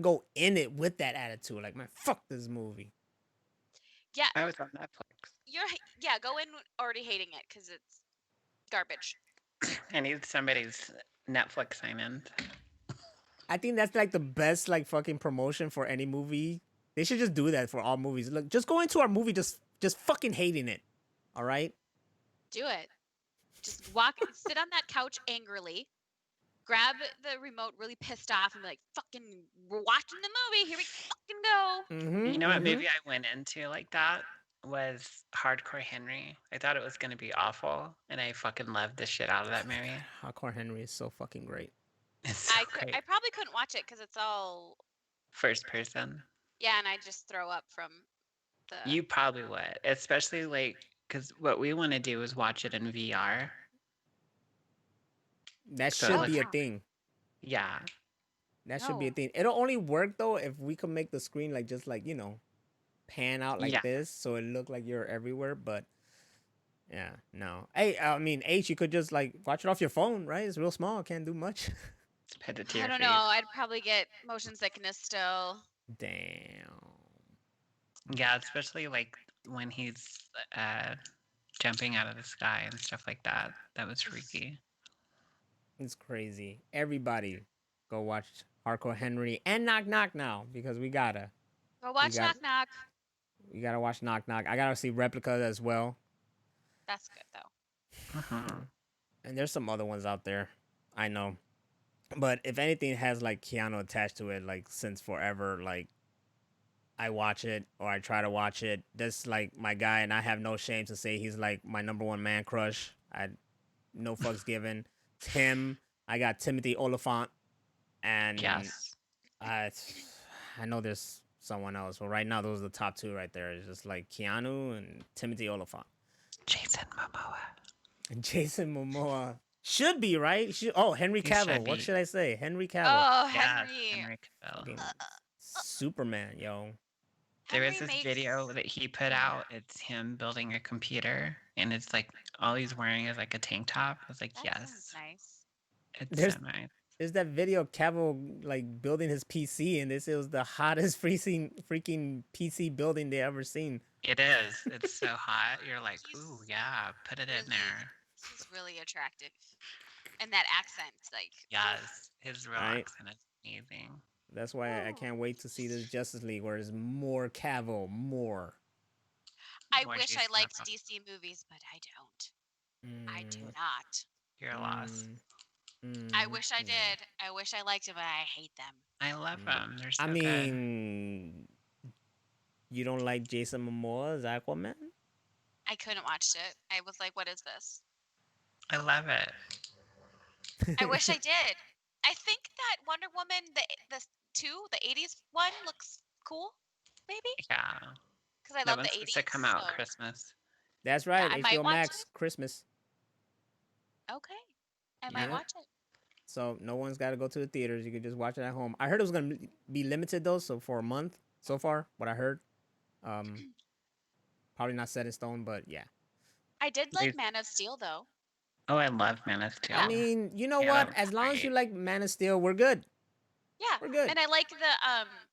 go in it with that attitude. Like, man, fuck this movie. Yeah, I was on Netflix. go in already hating it because it's garbage. I need somebody's Netflix sign in. I think that's like the best like fucking promotion for any movie. They should just do that for all movies. Look, just go into our movie just fucking hating it. All right? Do it. Just sit on that couch angrily, grab the remote really pissed off, and be like, fucking, we're watching the movie. Here we fucking go. Mm-hmm, You know what movie I went into like that was Hardcore Henry. I thought it was gonna be awful, and I fucking loved the shit out of that movie. Hardcore Henry is so fucking great. It's so great. I probably couldn't watch it because it's all First person. yeah, and I just throw up from the. You probably would, especially like because what we want to do is watch it in VR. That So, should like- be a yeah. thing. Yeah, That should be a No. thing. It'll only work though if we can make the screen like just like, pan out like Yeah. this so it look like you're everywhere, but yeah, no. Hey, I mean, H, you could just like watch it off your phone, right? It's real small, can't do much. put it to I your don't face. know. I'd probably get motion sickness still. Damn. Yeah, especially like when he's jumping out of the sky and stuff like that. That was freaky. It's crazy. Everybody go watch Hardcore Henry and Knock Knock now because we gotta. Go watch got- Knock Knock. We gotta watch Knock Knock. I gotta see Replica as well. That's good though. And there's some other ones out there. I know. But if anything has like Keanu attached to it, like since forever, like I watch it or I try to watch it. That's like my guy, and I have no shame to say he's like my number one man crush. I no fucks given. Tim, I got Timothy Oliphant, and Yes. I know there's someone else, but right now those are the top two right there. It's just like Keanu and Timothy Oliphant. Jason Momoa. And Jason Momoa should be right. Henry He Cavill. should What be. should I say? Henry Cavill. Oh, Yeah, Henry. Henry Cavill. Fucking Superman, yo. There is Henry this makes- video that he put out. It's him building a computer, and it's like all he's wearing is like a tank top. I was like, That yes, sounds nice. it's There's- so nice. There's that video of Cavill like building his PC, and it was the hottest freaking PC building they ever seen. It is. It's so hot. You're like, He's ooh, yeah, put it in really- there. He's really attractive, and that accent, like. Yes, his real Right. accent is amazing. That's why I can't wait to see this Justice League where there's more Cavill, more. I More wish I Jason liked Momoa. DC movies, but I don't. I do Mm, not. You're lost. I wish I mm. did. I wish I liked them, but I hate them. I love Mm. them. They're so I good. mean, you don't like Jason Momoa's Aquaman? I couldn't watch it. I was like, what is this? I love it. I wish I did. I think that Wonder Woman, the 80s one, looks cool. Maybe Yeah, because I that love one's the supposed 80s. to come out so- Christmas. That's right. I might HBO watch Max Christmas. Okay, I might Yeah. watch it. So no one's got to go to the theaters. You can just watch it at home. I heard it was gonna be limited though, so for a month so far. What I heard, probably not set in stone, but yeah. I did like There's- Man of Steel though. Oh, I love Man of Steel. I mean, you know Yeah, what? that was As long as you great. like Man of Steel, we're good. Yeah, We're good. and I like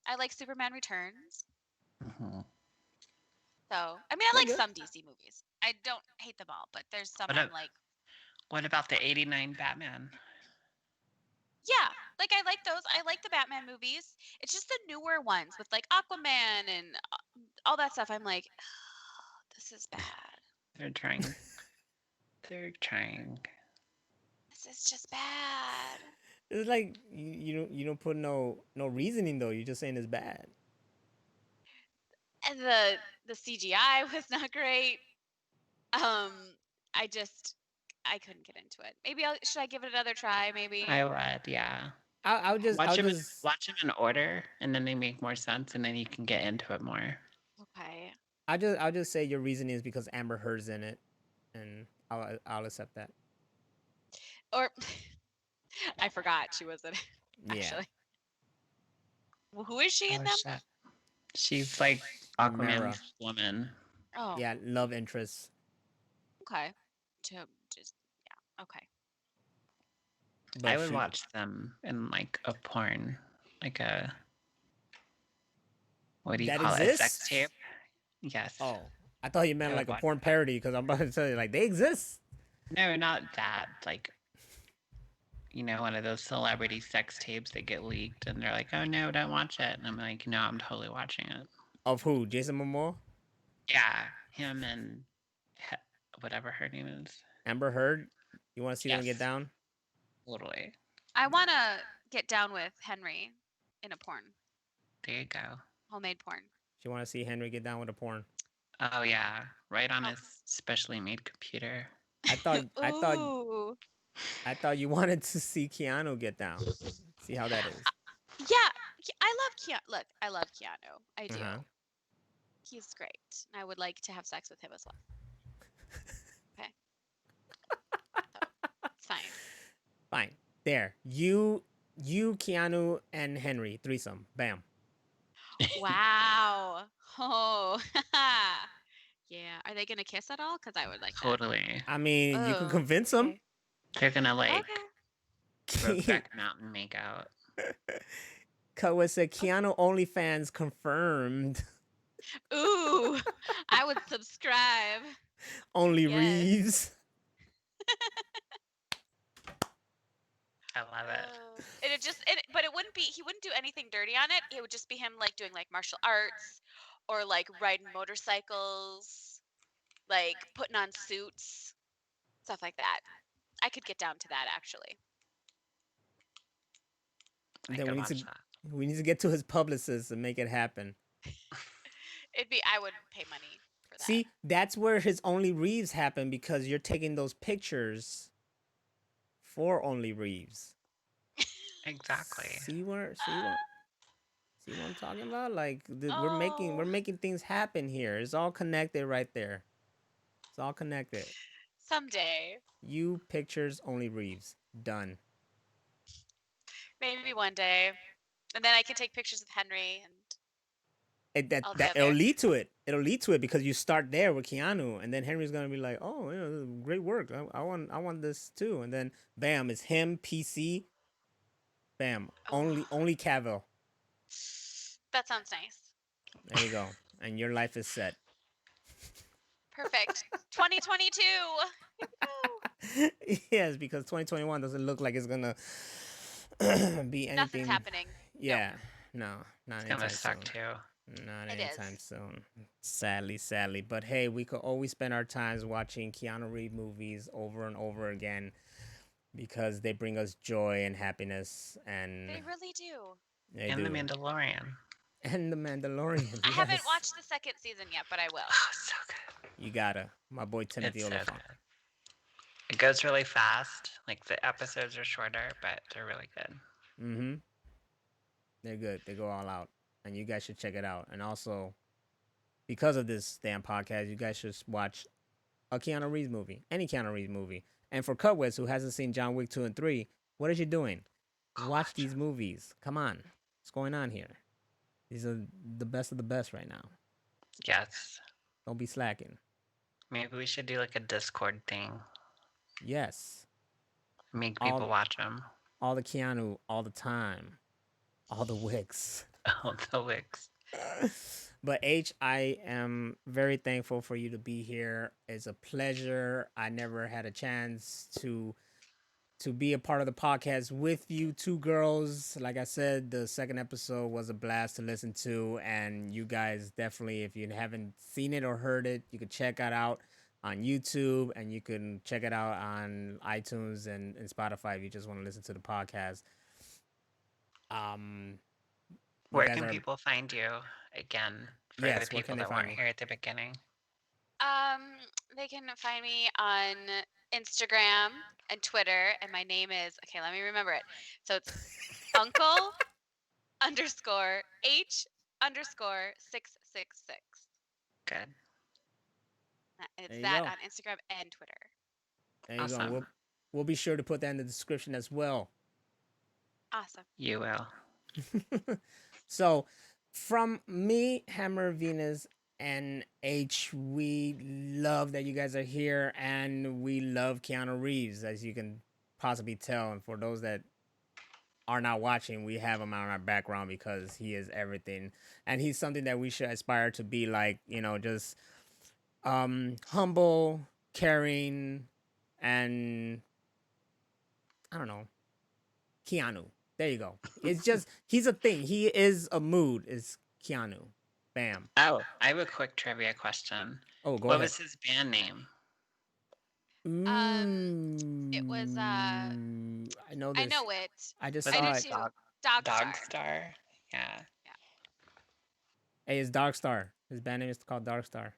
I like Superman Returns. Mhm. So I mean, I We're like good. some DC movies. I don't hate them all, but there's some But I'm like, What about the '89 Batman? yeah, like I like those. I like the Batman movies. It's just the newer ones with like Aquaman and all that stuff. I'm like, this is bad. They're trying. They're trying. This is just bad. It's like you don't put no reasoning though. You're just saying it's bad. And the CGI was not great. I just I couldn't get into it. Maybe should I give it another try? Maybe. I would, yeah. I'll Okay. just, I'll just, Watch them in order, and then they make more sense, and then you can get into it more. Okay. I'll just say your reasoning is because Amber Heard's in it, and I'll accept that. Or I forgot she was in it. Yeah. Actually, well, who is she in Oh them? shit. She's like Mara. Aquaman's woman. Oh, Yeah, love interest. okay. Just yeah. Okay. But I would she, watch them in like a porn, like a what do you that call it? A sex exists. tape? Yes. Oh, I thought you meant I would like a watch porn that. parody because I'm about to tell you like they exist. No, not that. Like, you know, one of those celebrity sex tapes that get leaked and they're like, oh no, don't watch it. And I'm like, no, I'm totally watching it. Of who? Jason Momoa, Yeah, him and whatever her name is. Amber Heard. You want to see them get Yes, down? totally. I want to get down with Henry in a porn, There you go. homemade porn. You want to see Henry get down with a porn? Oh yeah, right on Oh. his specially made computer. I thought Ooh. I thought you wanted to see Keanu get down. See how that is. Yeah, I love Keanu. Look, I love Keanu. I do. Uh-huh. He's great. And I would like to have sex with him as well. Okay. So, it's fine. Fine. There. You, Keanu, and Henry threesome. Bam. Wow. Oh. Yeah. Are they gonna kiss at all? Because I would like that. Totally. I mean, you can Oh, convince them. okay. They're gonna like Okay. Brokeback Mountain make out. Koa said Keanu OnlyFans confirmed. Ooh. I would subscribe. Only Yes. Reeves. I love it. But it wouldn't be. He wouldn't do anything dirty on it. It would just be him like doing like martial arts, or like riding motorcycles, like putting on suits, stuff like that. I could get down to that actually. I Then could we need watch to that. we need to get to his publicist and make it happen. I would pay money for that. See, that's where his Only Reeves happened because you're taking those pictures for Only Reeves. Exactly. See what I'm talking about? Like we're Oh. making things happen here. It's all connected right there. It's all connected. Someday, You pictures Only Reeves. Done. maybe one day, and then I can take pictures of Henry and all the That it'll other. lead to it. It'll lead to it because you start there with Keanu, and then Henry's gonna be like, "Oh, great work. I want this too." And then, bam, it's him, PC. Bam, Oh, only Cavill. that sounds nice. There you go, and your life is set. Perfect. 2022. Here we go. Yes, because 2021 doesn't look like it's gonna be anything. Nothing's happening. Yeah, no, not It's gonna anytime suck soon. too. Not It anytime is. soon. Sadly. But hey, we could always spend our times watching Keanu Reeves movies over and over again because they bring us joy and happiness, and They really do. they And do. The Mandalorian. And The Mandalorian. I haven't yes. watched the second season yet, but I will. Oh, so good. You gotta. My boy Timothy It's so Oliphant. good. It goes really fast. Like the episodes are shorter, but they're really good. Mm-hmm. They're good. They go all out. And you guys should check it out. And also, because of this damn podcast, you guys should watch a Keanu Reeves movie. Any Keanu Reeves movie. And for Cutwits, who hasn't seen John Wick 2 and 3, what is you doing? Watch these movies. Come on. What's going on here? These are the best of the best right now. Yes. Don't be slacking. Maybe we should do like a Discord thing. Yes. Make All- people watch them. All the Keanu, all the time. All the Wicks. Oh, the Wicks. But H, I am very thankful for you to be here. It's a pleasure. I never had a chance to be a part of the podcast with you two girls. Like I said, the second episode was a blast to listen to, and you guys definitely, if you haven't seen it or heard it, you can check it out on YouTube, and you can check it out on iTunes and Spotify if you just want to listen to the podcast. You Where guys can are- people find you again for Yes, the where people can they that find weren't you? here at the beginning? They can find me on Instagram and Twitter, and my name is, okay, let me remember it. So it's Uncle underscore H underscore 666. Good. It's There you that go. on Instagram and Twitter. There you go. Awesome. We'll be sure to put that in the description as well. Awesome. You will. So, from me, Hammer Venus, and H, we love that you guys are here, and we love Keanu Reeves, as you can possibly tell. And for those that are not watching, we have him on our background because he is everything, and he's something that we should aspire to be like. Just humble, caring, and I don't know, Keanu. There you go. It's just he's a thing. He is a mood. Is Keanu. Bam. Oh, I have a quick trivia question. Oh, go What ahead. was his band name? It was I know I this. know it. I just Was I saw do it. too. Dog, Dog Dog Star. Star? Yeah. Yeah. Hey, it's Dark Star. His band name is called Dark Star.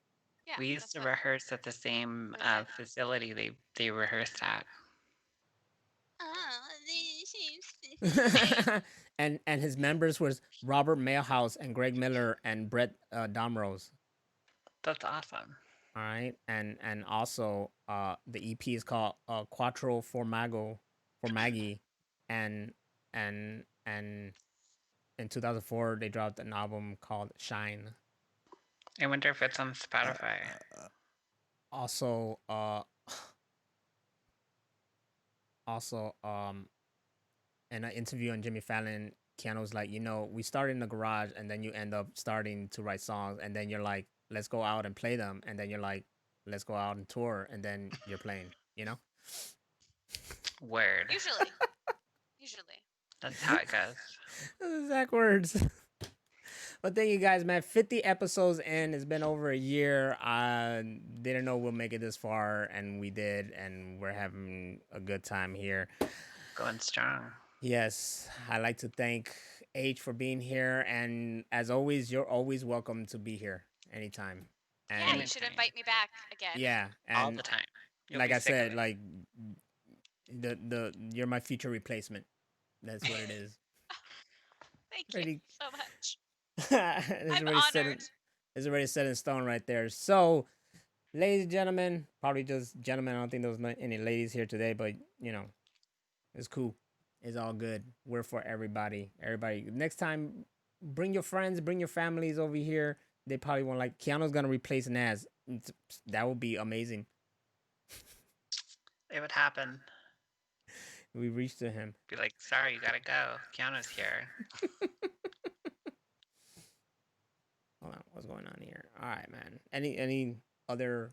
Yeah. We used that's to what- rehearse at the same what I said. facility they rehearsed at. Oh, and his members was Robert Mayhouse and Greg Miller and Brett Domrose. That's awesome. All right, and also the EP is called Quattro Formago for Maggie, and in 2004 they dropped an album called Shine. I wonder if it's on Spotify. Also, in an interview on Jimmy Fallon, Keanu was like, we started in the garage, and then you end up starting to write songs, and then you're like, let's go out and play them, and then you're like, let's go out and tour, and then you're playing. Word. Usually. That's how it goes. Those exact words. But thank you guys, man. 50 episodes in. It's been over a year. I didn't know we'll make it this far, and we did, and we're having a good time here. Going strong. Yes, I'd like to thank H for being here, and as always, you're always welcome to be here anytime. And Yeah, you should invite me back again. yeah, All and the time. You'll like be I sick of said, it. like the you're my future replacement. That's what it is. Thank Ready? you so much. it's I'm already set. honored. It's already set in stone right there. So, ladies and gentlemen, probably just gentlemen. I don't think there was any ladies here today, but it's cool. It's all good. We're for everybody. Everybody. Next time, bring your friends, bring your families over here. They probably won't like. Keanu's gonna replace Naz. That would be amazing. It would happen. We reached to him. Be like, sorry, you gotta go. Keanu's here. Hold on, what's going on here? All right, man. Any other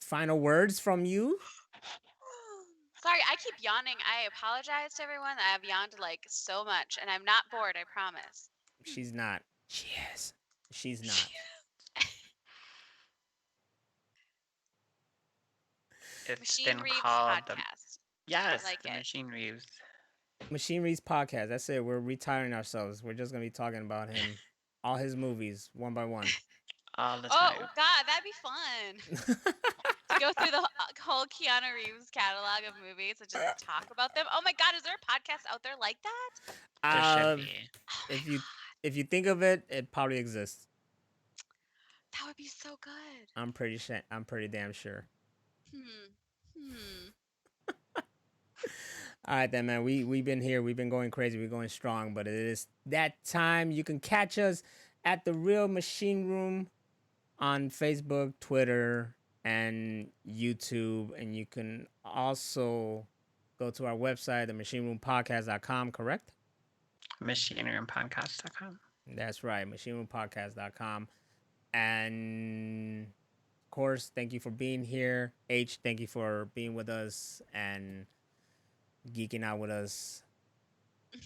final words from you? Sorry, I keep yawning. I apologize to everyone. I have yawned like so much, and I'm not bored. I promise. She's not. She is. She's not. It's Machine been Reeves called podcast. yes, like the it. Machine Reeves. Machine Reeves podcast. That's it. We're retiring ourselves. We're just gonna be talking about him, all his movies, one by one. All the Oh time. God, that'd be fun. To go through the whole Keanu Reeves catalog of movies and just talk about them. Oh my God, is there a podcast out there like that? There should be. Oh If my you God, if you think of it, it probably exists. that would be so good. I'm pretty damn sure. Hmm. All right, then, man. We've been here. We've been going crazy. We're going strong. But it is that time. You can catch us at the Real Machine Room on Facebook, Twitter, and YouTube. And you can also go to our website, themachineroompodcast.com, correct? MachineRoomPodcast.com. That's right, machineroompodcast.com. And of course, thank you for being here. H, thank you for being with us and geeking out with us.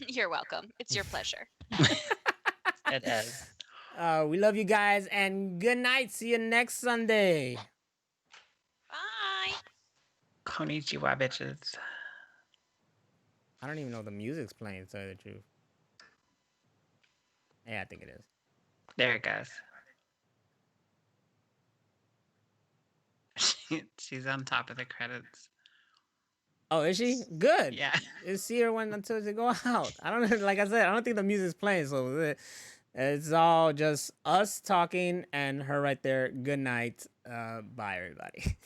You're welcome. It's your pleasure. It is. We love you guys, and good night. See you next Sunday. Bye. Konnichiwa, bitches. I don't even know if the music's playing, to tell you the truth. Yeah, I think it is. There it goes. She's on top of the credits. Oh, is she? Good. Yeah. You see her when until they go out. I don't like I said, I don't think the music's playing, so it's all just us talking and her right there. Good night. Bye everybody.